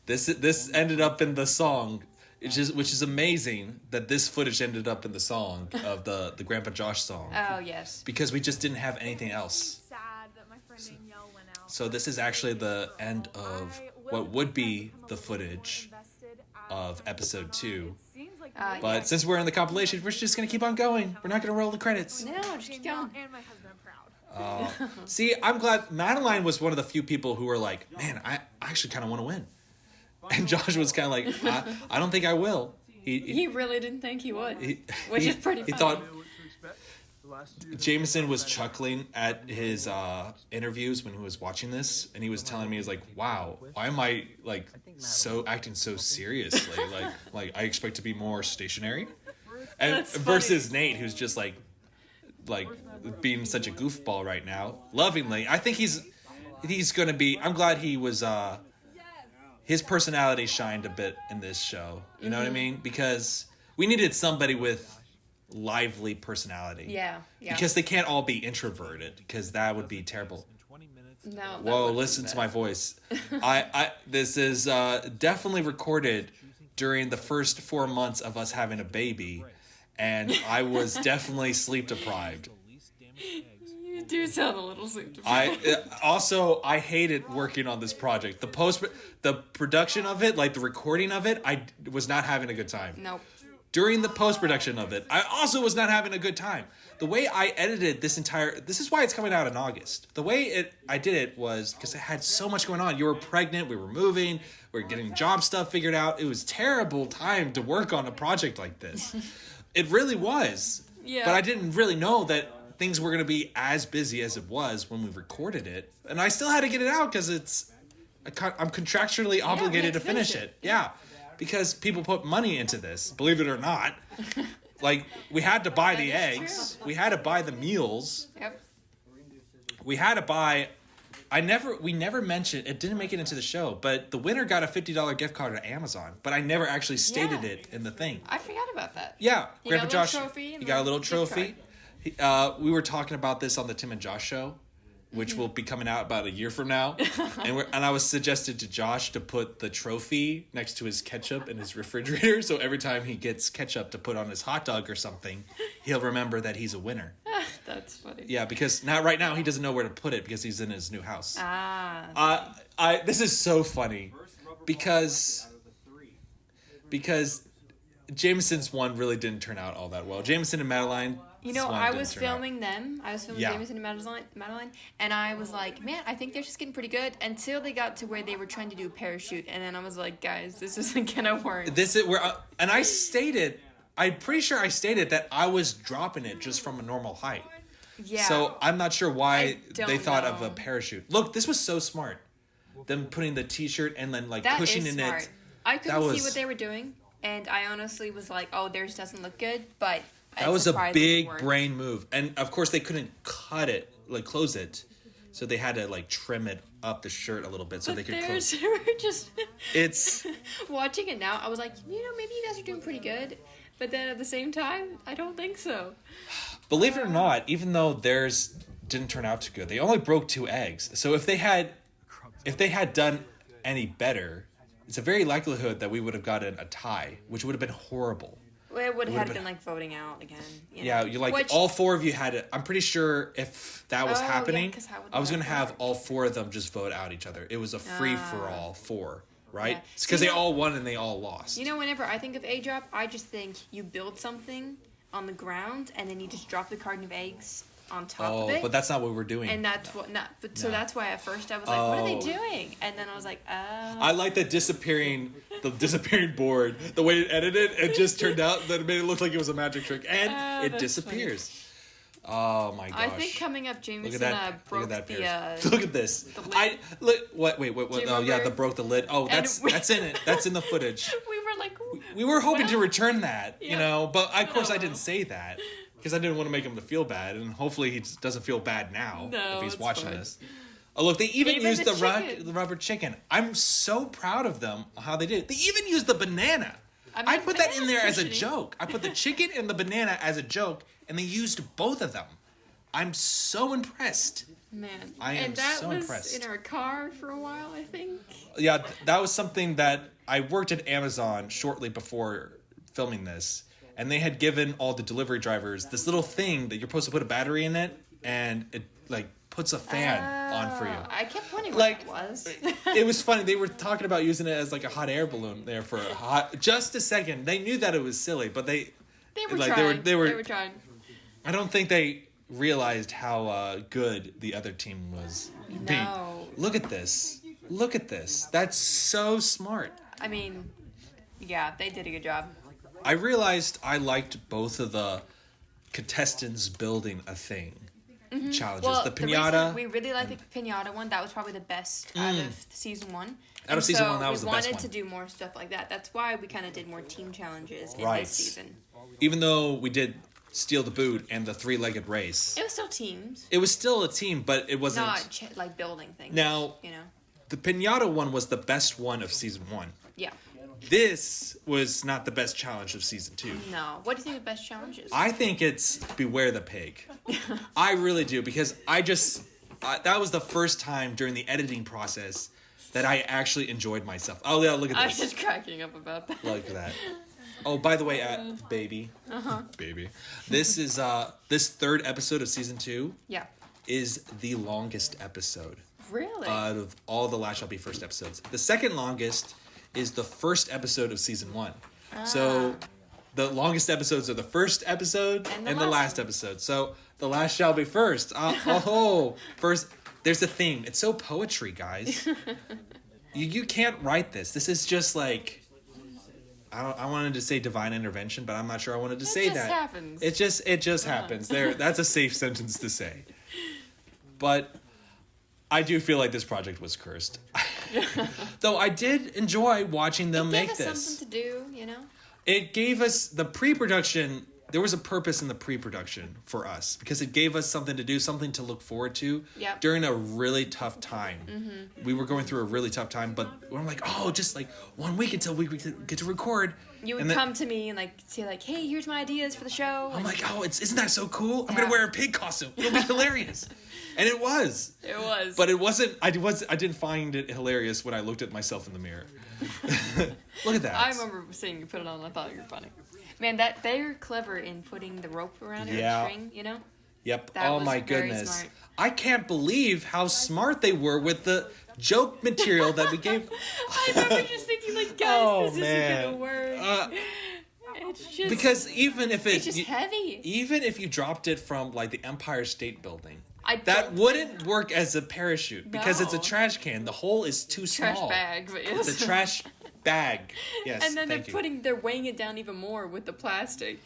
This ended up in the song, which is amazing that this footage ended up in the song of the Grandpa Josh song. Oh, yes. Because we just didn't have anything else. So this is actually the end of what would be the footage of episode 2. But since we're in the compilation, we're just going to keep on going. We're not going to roll the credits. No, just keep going. And my husband are proud. See, I'm glad Madeline was one of the few people who were like, man, I actually kind of want to win. And Josh was kind of like, I don't think I will. He really didn't think he would, which is pretty funny. He thought Jameson was chuckling at his interviews when he was watching this, and he was telling me, he was like, wow, why am I acting so seriously? like I expect to be more stationary. And versus Nate, who's just like being such a goofball right now, lovingly. I think he's gonna be. I'm glad he was. His personality shined a bit in this show. You know what I mean? Because we needed somebody with lively personality. Yeah. Because they can't all be introverted, because that would be terrible. No. Whoa, listen to my voice. This is definitely recorded during the first 4 months of us having a baby, and I was definitely sleep deprived. You do sound a little sleep deprived. I hated working on this project. The production of it, the recording of it, I was not having a good time. Nope. During the post-production of it, I also was not having a good time. The way I edited this is why it's coming out in August. The way I did it was because I had so much going on. You were pregnant, we were moving, we were getting job stuff figured out. It was a terrible time to work on a project like this. It really was. Yeah. But I didn't really know that things were going to be as busy as it was when we recorded it. And I still had to get it out because I'm contractually obligated to finish it. Yeah. Because people put money into this, believe it or not. We had to buy the eggs. True. We had to buy the meals. Yep. We had to buy... We never mentioned... It didn't make it into the show, but the winner got a $50 gift card to Amazon. But I never actually stated it in the thing. I forgot about that. Yeah. He Grandpa got a little Josh... trophy He got a little gift trophy. We were talking about this on the Tim and Josh show, which will be coming out about a year from now. And I was suggested to Josh to put the trophy next to his ketchup in his refrigerator, so every time he gets ketchup to put on his hot dog or something, he'll remember that he's a winner. That's funny. Yeah, because right now he doesn't know where to put it because he's in his new house. This is so funny because Jameson's one really didn't turn out all that well. Jameson and Madeline. I was filming them. I was filming Jameson and Madeline, and I was like, man, I think they're just getting pretty good until they got to where they were trying to do a parachute, and then I was like, guys, this isn't gonna work. This is where, and I'm pretty sure I stated that I was dropping it just from a normal height. Yeah. So I'm not sure why they thought of a parachute. Look, this was so smart. Them putting the T-shirt and then like pushing in it. I couldn't see what they were doing, and I honestly was like, oh, theirs doesn't look good, but. That was a big brain move. And, of course, they couldn't cut it, like, close it. So they had to, like, trim it up the shirt a little bit so they could close it. Were just... It's... Watching it now, I was like, maybe you guys are doing pretty good. But then at the same time, I don't think so. Believe it or not, even though theirs didn't turn out too good, they only broke 2 eggs. So if they had done any better, it's a very likelihood that we would have gotten a tie, which would have been horrible. Well, it would have been like voting out again. Yeah, you all 4 of you had it. I'm pretty sure if that was happening, I was going to have all 4 of them just vote out each other. It was a free-for-all 4, right? Yeah. It's because they all won and they all lost. Whenever I think of egg drop, I just think you build something on the ground and then you just drop the carton of eggs on top of it. But that's not what we're doing. And that's so that's why at first I was like, what are they doing? And then I was like, oh. I like the disappearing board. The way it edited, it just turned out that it made it look like it was a magic trick. And it disappears. Funny. Oh my gosh. I think coming up, Jameson broke the look at this. The lid. Wait. Oh yeah, the broke the lid. Oh, that's in it. That's in the footage. We were like, we were hoping to return that, but of course I didn't say that. Because I didn't want to make him feel bad, and hopefully he doesn't feel bad now if he's watching this. Oh, look, they even used the rubber chicken. I'm so proud of them, how they did it. They even used the banana. I put that in there as a joke. I put the chicken and the banana as a joke, and they used both of them. I'm so impressed. Man. I am so impressed. And that was in our car for a while, I think. Yeah, that was something that I worked at Amazon shortly before filming this. And they had given all the delivery drivers this little thing that you're supposed to put a battery in it, and it like puts a fan on for you. I kept wondering what it was. It was funny. They were talking about using it as like a hot air balloon there for just a second. They knew that it was silly, but they were trying. They were trying. I don't think they realized how good the other team was being. Look at this. Look at this. That's so smart. I mean, yeah, they did a good job. I realized I liked both of the contestants building a thing challenges. Well, the pinata. We really liked the pinata one. That was probably the best out of season 1. Out of season 1, that was the best one. We wanted to do more stuff like that. That's why we kind of did more team challenges in this season. Even though we did steal the boot and the 3-legged race. It was still teams. It was still a team, but it wasn't... Not like building things. Now, the pinata one was the best one of season 1. Yeah. This was not the best challenge of season 2. No. What do you think the best challenge is? I think it's Beware the Pig. I really do, because that was the first time during the editing process that I actually enjoyed myself. Oh, yeah, look at this. I was just cracking up about that. Look at that. Oh, by the way, baby. Baby. This is, this 3rd episode of season 2 is the longest episode. Really? Out of all the Last Shall Be First episodes. The second longest is the 1st episode of season 1. So the longest episodes are the 1st episode and the last episode. So the last shall be first. First. There's a theme. It's so poetry, guys. you can't write this. This is just like, I wanted to say divine intervention, but I'm not sure I wanted to say that. Happens. It just happens. That's a safe sentence to say. But I do feel like this project was cursed. Though I did enjoy watching them make this. It gave us something to do, It gave us the pre-production. There was a purpose in the pre-production for us because it gave us something to do, something to look forward to during a really tough time. Mm-hmm. We were going through a really tough time, but we're like, just like 1 week until we get to record. You would come to me and say hey, here's my ideas for the show. I'm like, isn't that so cool? I'm gonna wear a pig costume. It'll be hilarious. And it was. It was. But it wasn't. I didn't find it hilarious when I looked at myself in the mirror. Look at that. I remember seeing you put it on and I thought you were funny. Man, they're clever in putting the rope around it, the string, Yep. That Oh was my very goodness. smart. I can't believe how smart they were with the joke material that we gave. I remember just thinking, like, guys, Oh, this man. isn't gonna work. It's just Because even if it's just heavy. even if you dropped it from like the Empire State Building, I that don't wouldn't work as a parachute because it's a No. trash can. The hole is too trash small. bag, but yes. It's a trash bag. Yes. And then thank you. they're weighing it down even more with the plastic.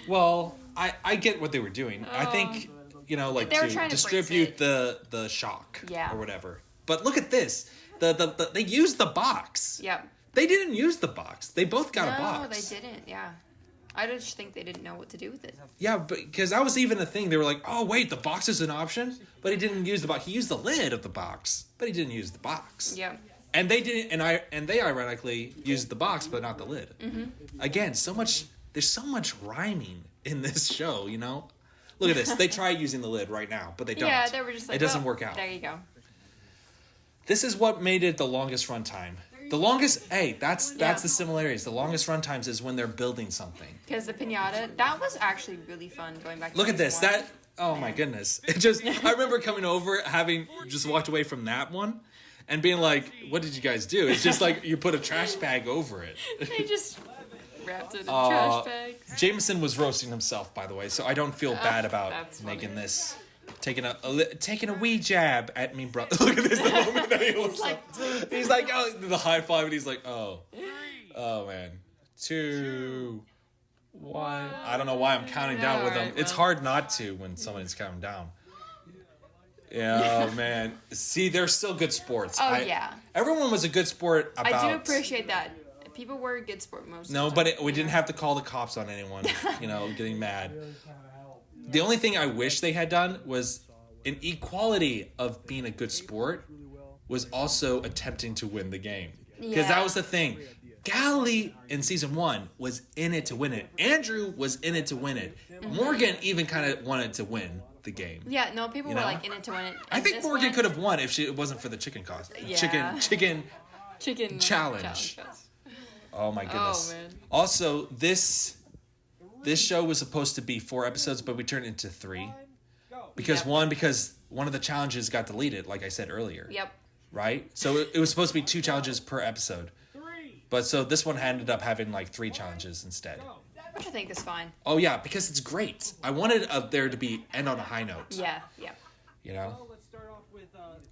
Well, I get what they were doing. I think like They were to trying to distribute brace the shock Yeah. or whatever. But look at this. The they used the box. Yep. They didn't use the box. They both got a No, box. they didn't. Yeah. I just think they didn't know what to do with it. Yeah, but because that was even a thing. They were like, "Oh wait, the box is an option," but he didn't use the box. He used the lid of the box, but he didn't use the box. Yeah. And they didn't, and they ironically used the box, but not the lid. Mm-hmm. Again, there's so much rhyming in this show. Look at this. They try using the lid right now, but they don't. Yeah, they were just like, it doesn't well, work out. There you go. This is what made it the longest run time. The longest, that's the similarities. The longest run times is when they're building something. Because the pinata, that was actually really fun going back to Look at this. season one. Oh my goodness. I remember coming over, having just walked away from that one and being like, what did you guys do? It's just like you put a trash bag over it. They just wrapped it in a trash bag. Jameson was roasting himself, by the way, so I don't feel bad about that's making funny. this. Taking a wee jab at me, bro. Look at this, the moment that he looks up. He's like, oh, the high five, and he's like, oh man, 2, 1. I don't know why I'm counting down with him. Alright, It's well. hard not to when somebody's counting down. Yeah, oh, man. See, they're still good sports. Oh, yeah. Everyone was a good sport about. I do appreciate that. People were a good sport most No, of the time. but we didn't have to call the cops on anyone, getting mad. The only thing I wish they had done was an equality of being a good sport was also attempting to win the game. Because that was the thing. Galilee in season 1 was in it to win it. Andrew was in it to win it. Morgan even kind of wanted to win the game. Yeah, no, people You were know? like in it to win it. I And think this Morgan one- could have won if it wasn't for the chicken cost. Yeah. Chicken. chicken challenge. yes. Oh my goodness. Oh, man. Also, this show was supposed to be 4 episodes, but we turned it into 3. Because Yep. one of the challenges got deleted, like I said earlier. Yep. Right? So it was supposed to be 2 challenges per episode. But so this one ended up having like 3 challenges instead. Which I think is fine. Oh yeah, because it's great. I wanted there to be end on a high note. Yeah, yeah.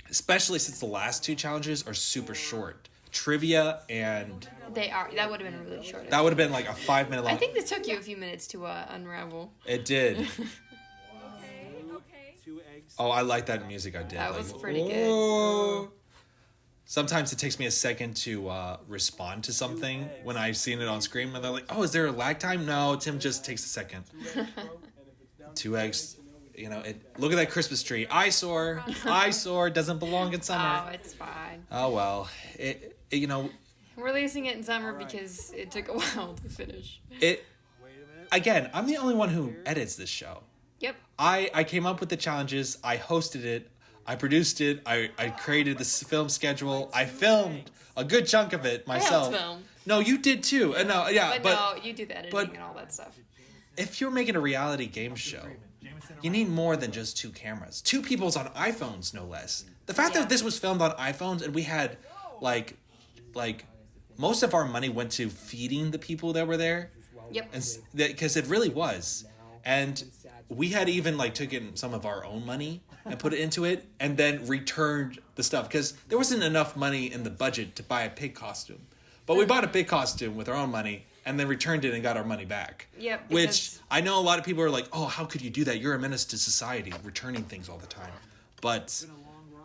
Especially since the last 2 challenges are super short. Trivia and They are. That would have been really short. that would have been like a 5-minute long. I think this took you a few minutes to unravel. It did. Oh, I like that music I did. That like, was pretty good. "Whoa." Sometimes it takes me a second to respond to something when I've seen it on screen, and they're like, "Oh, is there a lag time?" No, Tim just takes a second. 2 eggs, look at that Christmas tree. Eyesore, doesn't belong in summer. Oh, it's fine. Oh well, We're releasing it in summer because it took a while to finish. Again, I'm the only one who edits this show. Yep. I came up with the challenges. I hosted it. I produced it. I created this film schedule. I filmed a good chunk of it myself. I helped film. No, you did too. No, yeah, But no, you do the editing and all that stuff. if you're making a reality game show, you need more than just 2 cameras. 2 people's on iPhones, no less. The fact Yeah. that this was filmed on iPhones and we had like most of our money went to feeding the people that were there. Yep. And because it really was. And we had even taken some of our own money and put it into it and then returned the stuff because there wasn't enough money in the budget to buy a pig costume. But we bought a pig costume with our own money and then returned it and got our money back. Yep, Which because- I know a lot of people are like, oh, how could you do that? You're a menace to society, returning things all the time. But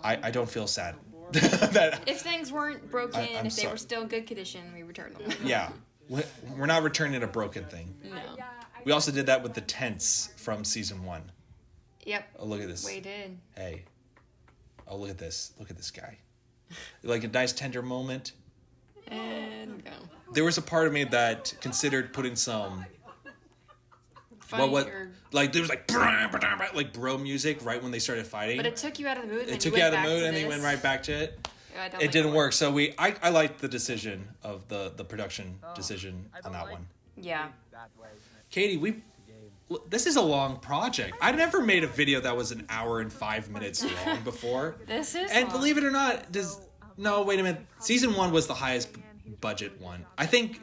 I don't feel sad. that If things weren't broken, I'm if they sorry. were still in good condition, we returned them. Yeah. We're not returning a broken thing. No. We also did that with the tents from season 1. Yep. Oh, look at this. We did. Hey. Oh, look at this. Look at this guy. Like a nice tender moment. And go. There was a part of me that considered putting some Funny what or... there was like bro music right when they started fighting. But it took you out of the mood. It took you out of the mood and then you went right back to it. I don't It think didn't worked. work. So I liked the decision of the production decision on that one. Yeah. Katie, this is a long project. I never made a video that was an hour and 5 minutes long before. This is And long. believe it or not, no, wait a minute. Season 1 was the highest budget one. I think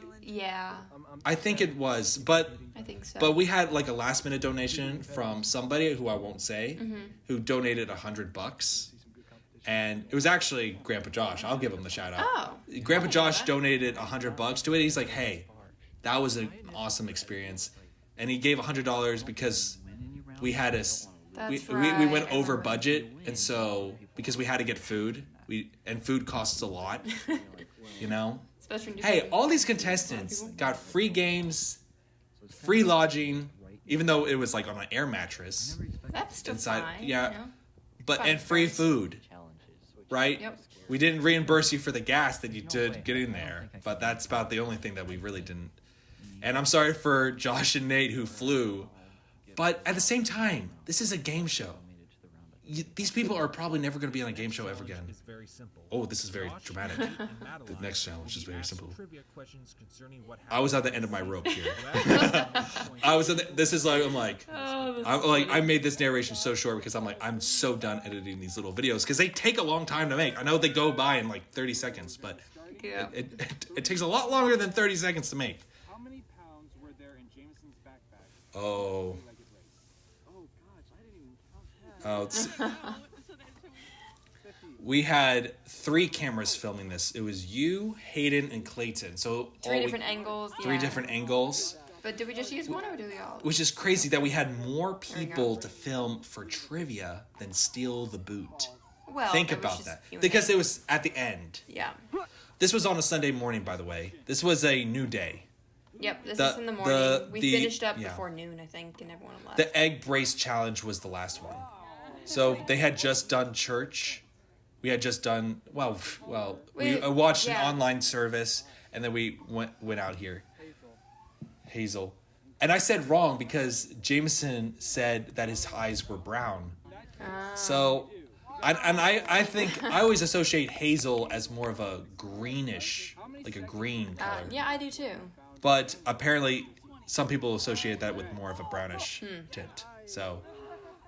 it was, but I think so. But we had like a last minute donation from somebody who I won't say, who donated $100. And it was actually Grandpa Josh. I'll give him the shout out. Oh. Grandpa Josh donated $100 to it. He's like, hey, that was an awesome experience. And he gave $100 because we had we went over budget, and so because we had to get food, and food costs a lot, you know. Hey, all these contestants got free games, free lodging, even though it was like on an air mattress. That's still inside, fine. yeah, You know? but Fine and free price. food, right? Yep. We didn't reimburse you for the gas that you did get in there, but that's about the only thing that we really didn't. And I'm sorry for Josh and Nate who flew, but at the same time, this is a game show. These people are probably never going to be on a game show ever again. Oh, this is very dramatic. The next challenge is very simple. I was at the end of my rope here. This is like, I made this narration so short because I'm so done editing these little videos because they take a long time to make. I know they go by in like 30 seconds, but it takes a lot longer than 30 seconds to make. How many pounds were there in Jameson's backpack? Oh. Oh gosh, I didn't even count that. We had 3 cameras filming this. It was you, Hayden, and Clayton. So Three different angles. Three different angles. But did we just use one or do we all? Which is crazy that we had more people to film for trivia than Steal the Boot. Well, Think it was about just that. you and Because me. it was at the end. Yeah. This was on a Sunday morning, by the way. This was a new day. Yep. This The- is in the morning. We the- finished up yeah. before noon, I think, and everyone left. The egg brace challenge was the last one. So they had just done church. We had just done we watched an online service, and then we went out here. Hazel. And I said wrong because Jameson said that his eyes were brown. So I think I always associate Hazel as more of a greenish, like a green color. Yeah, I do too. But apparently some people associate that with more of a brownish tint. So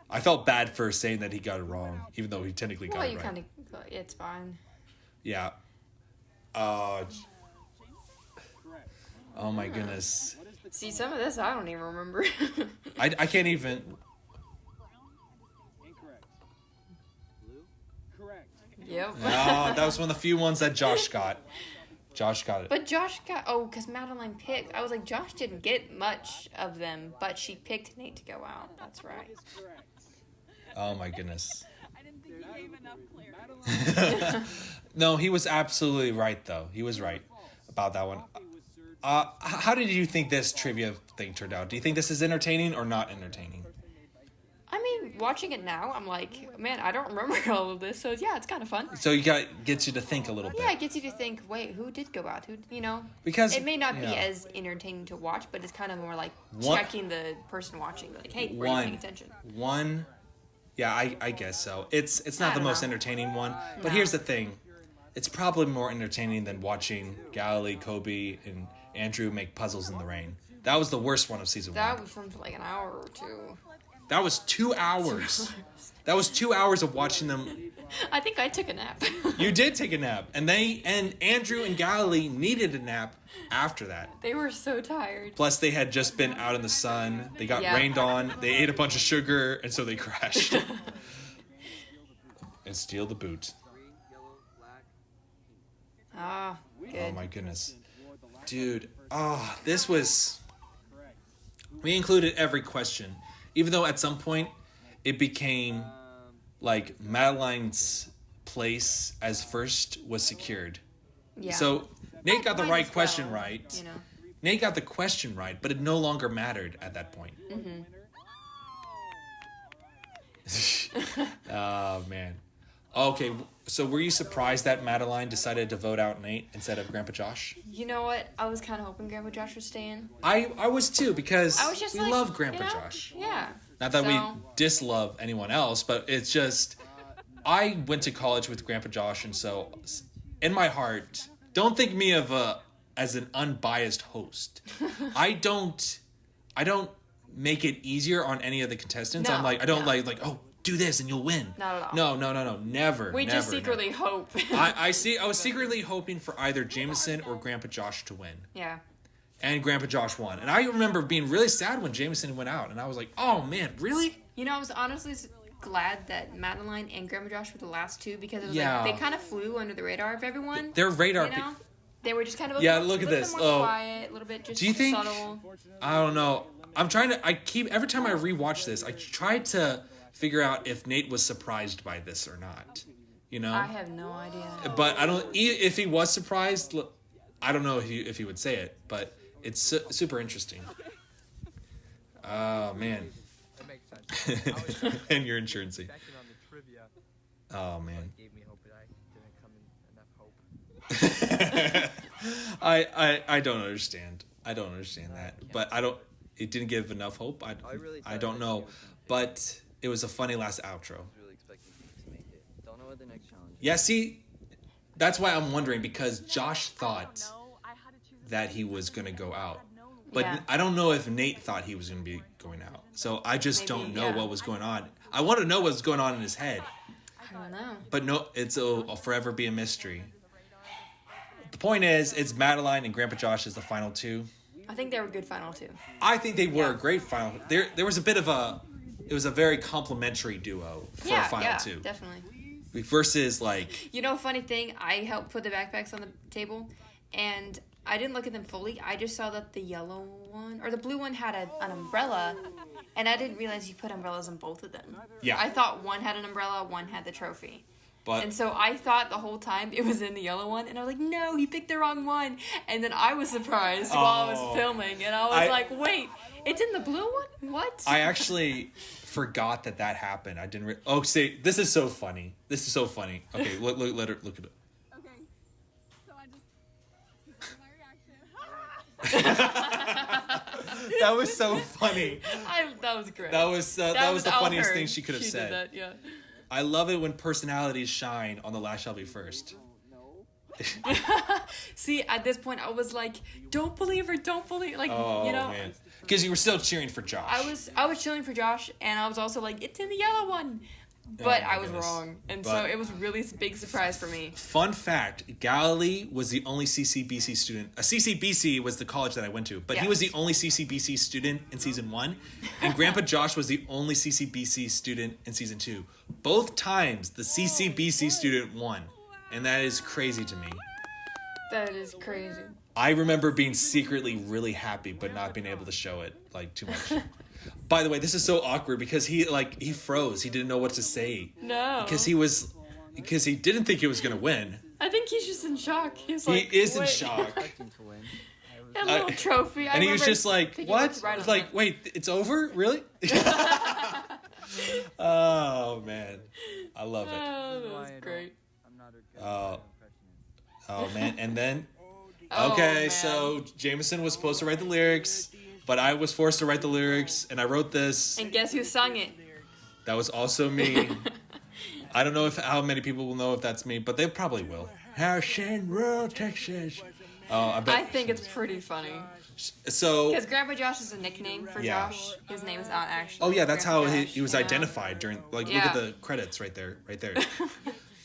I felt bad for saying that he got it wrong, even though he technically got Well, it you right. kind of. It's fine. Yeah. Oh my goodness. See, some of this I don't even remember. I can't even. Incorrect. Blue? Correct. Yep. That was one of the few ones that Josh got. Josh got it. But Josh got because Madeline picked. I was like, Josh didn't get much of them, but she picked Nate to go out. That's right. Is correct. Oh my goodness. I didn't think he gave enough clarity. No, he was absolutely right though. He was right about that one. How did you think this trivia thing turned out? Do you think this is entertaining or not entertaining? I mean, watching it now, I'm like, man, I don't remember all of this. So yeah, it's kind of fun. So gets you to think a little bit. Yeah, it gets you to think. Wait, who did go out? Who, Because it may not be yeah. as entertaining to watch, but it's kind of more like One- checking the person watching. Like, hey, were you paying attention? Yeah, I guess so. It's not I the don't most know. entertaining one, but No. here's the thing. It's probably more entertaining than watching Galilee, Cobe, and Andrew make puzzles in the rain. That was the worst one of season That one. was from like an hour or two. That was 2 hours. That was 2 hours of watching them. I think I took a nap. You did take a nap, and Andrew and Galilee needed a nap after that. They were so tired. Plus, they had just been out in the sun. They got Yeah. rained on. They ate a bunch of sugar, and so they crashed. And Steal the Boot. Ah, Oh good. my goodness. Dude, this was... We included every question. Even though at some point, it became like Madeline's place as first was secured. Yeah. So Nate got the Might right as question well, right. You know. Nate got the question right, but it no longer mattered at that point. Oh, man. Okay, so were you surprised that Madeline decided to vote out Nate instead of Grandpa Josh? You know what? I was kind of hoping Grandpa Josh would stay in. I was too, because I was just we like, love Grandpa you know, Josh. Yeah. Not that we So- dislove anyone else, but it's just... I went to college with Grandpa Josh, and so in my heart, don't think me of as an unbiased host. I don't make it easier on any of the contestants. No, I'm like, I don't no. like, oh, do this and you'll win. Not at all. No, never. We just secretly hope. I was secretly hoping for either Jameson or Grandpa Josh to win. Yeah. And Grandpa Josh won. And I remember being really sad when Jameson went out. And I was like, oh, man, really? You know, I was honestly glad that Madeline and Grandma Josh were the last two because it was Yeah. like they kind of flew under the radar of everyone. Their radar... You know? They were just kind of look at a this. little bit more quiet, a little bit just Do you think... subtle. I don't know. I'm trying to... every time I rewatch this, I try to figure out if Nate was surprised by this or not. You know? I have no idea. But I don't... If he was surprised, I don't know if he would say it, but it's super interesting. Oh, man. That makes sense. And your insurance. Checking on the trivia. Oh, man. Gave me hope, but I didn't come in enough hope. I don't understand. I don't understand that. But it didn't give enough hope. I don't know. But it was a funny last outro. Really expecting to make it. Don't know what the next challenge is. Yeah, see, that's why I'm wondering, because Josh thought that he was going to go out. But Yeah. I don't know if Nate thought he was going to be going out. So I just Maybe, don't know yeah. what was going on. I want to know what's going on in his head. I don't know. But no, it'll forever be a mystery. The point is, it's Madeline and Grandpa Josh as the final two. I think they were good final two. I think they were Yeah. a great final. There was a bit of it was a very complimentary duo for a final two. Definitely. Versus like, You know, funny thing, I helped put the backpacks on the table, and I didn't look at them fully. I just saw that the yellow one, or the blue one had an umbrella, and I didn't realize you put umbrellas on both of them. Yeah. I thought one had an umbrella, one had the trophy. but And so I thought the whole time it was in the yellow one, and I was like, no, he picked the wrong one. And then I was surprised while I Oh. was filming, and I was like, wait, it's in the blue one? What? I actually forgot that happened. I didn't. Oh, see, this is so funny. This is so funny. Okay, let her look at it. Okay. So I just. This is my reaction. That was so funny. That was great. That was the all funniest her. thing she could have She said. did that, yeah. I love it when personalities shine on The Last Shall Be First. See, at this point, I was like, don't believe her, like, Oh, you know. man. Because you were still cheering for Josh. I was chilling for Josh, and I was also like, it's in the yellow one. But Oh my I was goodness. wrong. And so But- it was really a big surprise for me. Fun fact, Galilee was the only CCBC student. CCBC was the college that I went to, but he Yes. was the only CCBC student in season 1, and Grandpa Josh was the only CCBC student in season 2. Both times, the CCBC student won, and that is crazy to me. That is crazy. I remember being secretly really happy, but not being able to show it like too much. By the way, this is so awkward because he froze. He didn't know what to say. No. Because he didn't think he was gonna win. I think he's just in shock. He's like, He is in wait. shock. Expecting to win. A little trophy. And he was just like, thinking what? what's right It's on like, it. wait, it's over? Really? Oh, man. I love it. Oh, that Why was I great. I'm not a good Oh. impressionist. Oh, man. And then, Oh, okay, man. so Jameson was supposed to write the lyrics, but I was forced to write the lyrics, and I wrote this. And guess who sung it? That was also me. I don't know how many people will know if that's me, but they probably will. House in rural Texas. Oh, I bet. I think it's pretty funny. So, Because Grandpa Josh is a nickname for Yeah. Josh. His name is not actually. oh yeah, that's how Grandpa he Josh, was you know? identified during, like, Yeah. look at the credits right there.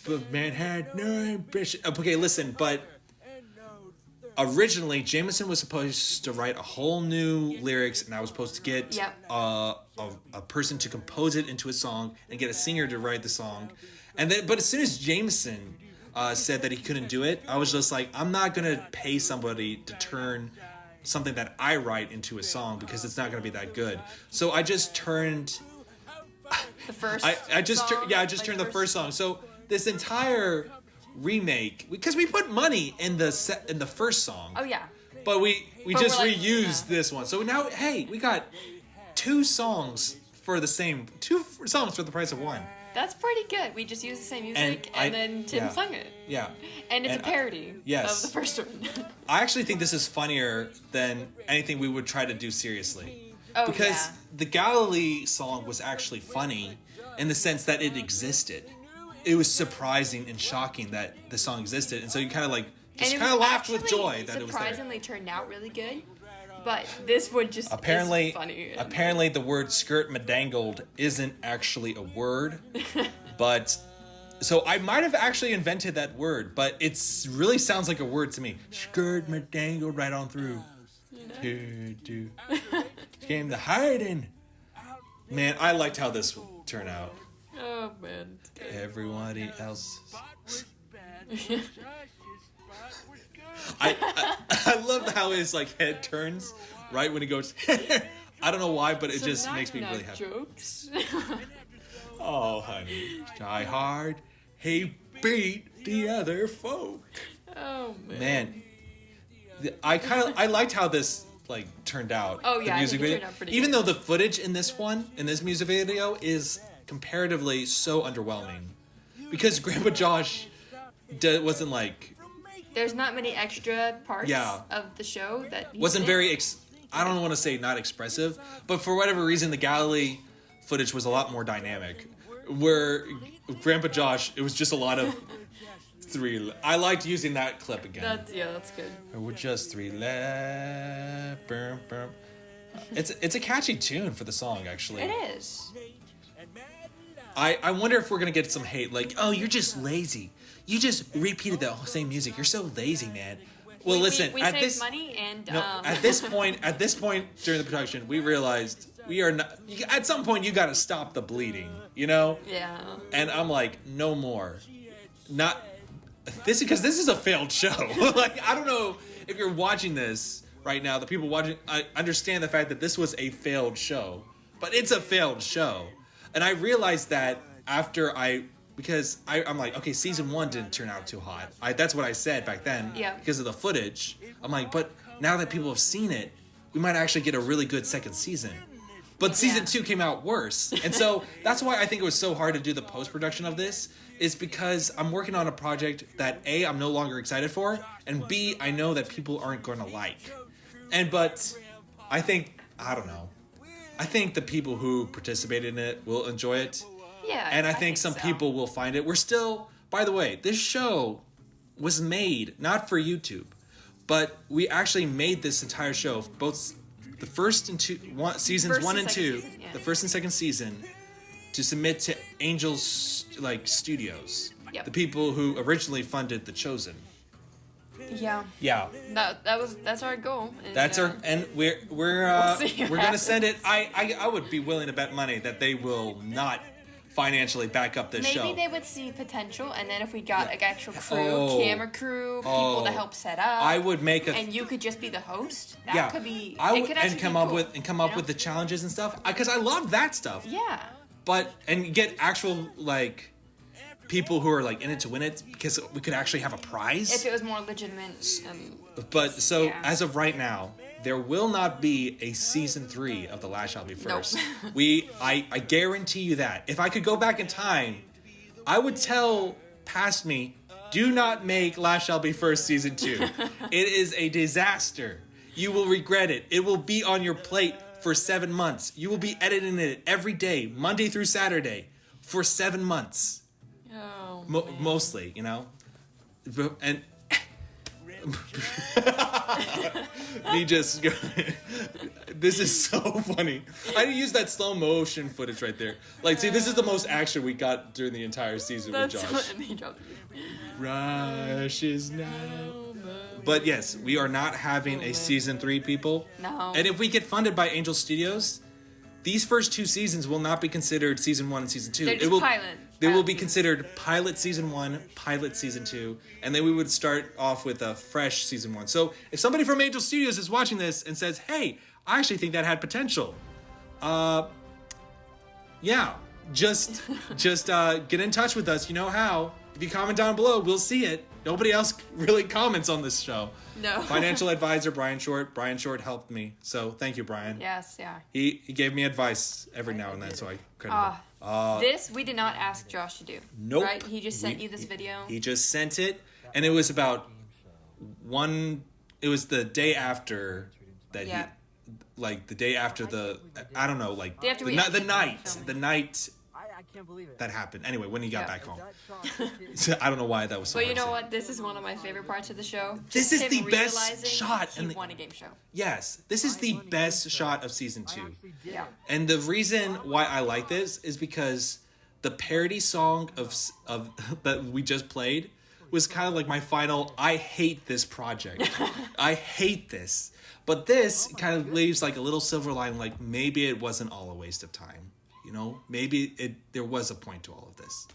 But man had no ambition. Okay, listen, but originally Jameson was supposed to write a whole new lyrics, and I was supposed to get Yep. a person to compose it into a song and get a singer to write the song. And then, but as soon as Jameson said that he couldn't do it, I was just like, I'm not gonna pay somebody to turn something that I write into a song because it's not gonna be that good. So I just turned. The first. I just song, I just like turned the first song. So this entire remake, because we put money in the first song, Oh yeah. but we But just we're like, reused this one. So now, hey, we got two songs for the price of one. That's pretty good. We just used the same And music, and, then Tim yeah. sung it. Yeah, And it's And a parody yes. of the first one. I actually think this is funnier than anything we would try to do seriously. Oh, Because yeah. the Galilee song was actually funny in the sense that it existed. It was surprising and shocking that the song existed, and so you kind of like just And it kind of was laughed with actually joy that it was there. surprisingly turned out really good. But this would just Apparently, is funny. apparently the word skirt madangled isn't actually a word, but so I might have actually invented that word, but it's really sounds like a word to me. Skirt madangled right on through. Came the hiding. Man, I liked how this would turn out. Oh man. Everybody else. I love how his like head turns right when he goes. I don't know why, but it just makes me really happy. Jokes. Oh, honey, try hard. He beat the other folk. Oh man. Man, I liked how this like turned out. Oh yeah, the music I think it video. turned out pretty Even good. though the footage in this music video, is comparatively so underwhelming, because Grandpa Josh wasn't like. There's not many extra parts Yeah. of the show that he's Wasn't in. very. I don't want to say not expressive, but for whatever reason, the Galilee footage was a lot more dynamic. Where Grandpa Josh, it was just a lot of three. I liked using that clip again. That's good. We're just three left. Burm, burm. It's a catchy tune for the song, actually. It is. I wonder if we're gonna get some hate, like, oh, you're just lazy. You just repeated the same music. You're so lazy, man. Well, listen. We at saved this money and no, at this point during the production, we realized we are not. At some point, you got to stop the bleeding. You know. yeah. And I'm like, no more. Not this because this is a failed show. Like, I don't know if you're watching this right now. The people watching, I understand the fact that this was a failed show, but it's a failed show. And I realized that after because I'm like, okay, season 1 didn't turn out too hot. That's what I said back then. Yeah. Because of the footage. I'm like, but now that people have seen it, we might actually get a really good second season. But season 2 came out worse. And so that's why I think it was so hard to do the post-production of this, is because I'm working on a project that A, I'm no longer excited for, and B, I know that people aren't going to like. But I think, I don't know. I think the people who participated in it will enjoy it. Yeah. And I think some so. people will find it. We're still, by the way, this show was made not for YouTube, but we actually made this entire show, both the seasons 1 and 2, season, yeah. the first and second season, to submit to Angels Studios, Yep. the people who originally funded The Chosen. Yeah. Yeah, That's our goal. And, that's our, and we're see we're what gonna happens. send it. I would be willing to bet money that they will not financially back up this show. Maybe they would see potential, and then if we got like actual crew, Oh. camera crew, people to help set up, I would make a and you could just be the host. That yeah. could be. I it would could and actually come be up cool, with the challenges and stuff because I love that stuff. Yeah. But and get actual like people who are like in it to win it because we could actually have a prize. If it was more legitimate. But so Yeah. as of right now, there will not be a season 3 of The Last Shall Be First. Nope. I guarantee you that. If I could go back in time, I would tell past me, do not make Last Shall Be First season 2. It is a disaster. You will regret it. It will be on your plate for 7 months. You will be editing it every day, Monday through Saturday, for 7 months. Oh. Mostly, you know? And me just go, this is so funny. I use that slow motion footage right there. Like, see, this is the most action we got during the entire season with That's Josh. what he dropped. Rush is now. But yes, we are not having a season 3, people. No. And if we get funded by Angel Studios, these first 2 seasons will not be considered season 1 and season 2. They're just pilot. They will be seasons. considered pilot season 1, pilot season 2, and then we would start off with a fresh season 1. So if somebody from Angel Studios is watching this and says, "Hey, I actually think that had potential," yeah, just get in touch with us. You know how? If you comment down below, we'll see it. Nobody else really comments on this show. No. Financial advisor Brian Short. Brian Short helped me, so thank you, Brian. Yes. Yeah. He gave me advice every now and then, so I credit him. This we did not ask Josh to do. Nope. Right? He just sent you this video. He just sent it, and it was about it was the day after that Yeah. the day after I don't know, like Day after the we night, actually the night, filmed. the night I can't believe it. that happened. Anyway, when he got back home. That shot, So I don't know why that was so But you hard to know say. what? This is one of my favorite parts of the show. This Just is him the best realizing shot He in the- won a game show. Yes, this is the best shot of season I 2. actually did Yeah. it. And the reason why I like this is because the parody song of that we just played was kind of like my final, I hate this project. I hate this. But this kind of leaves like a little silver line, like maybe it wasn't all a waste of time. You know, maybe there was a point to all of this.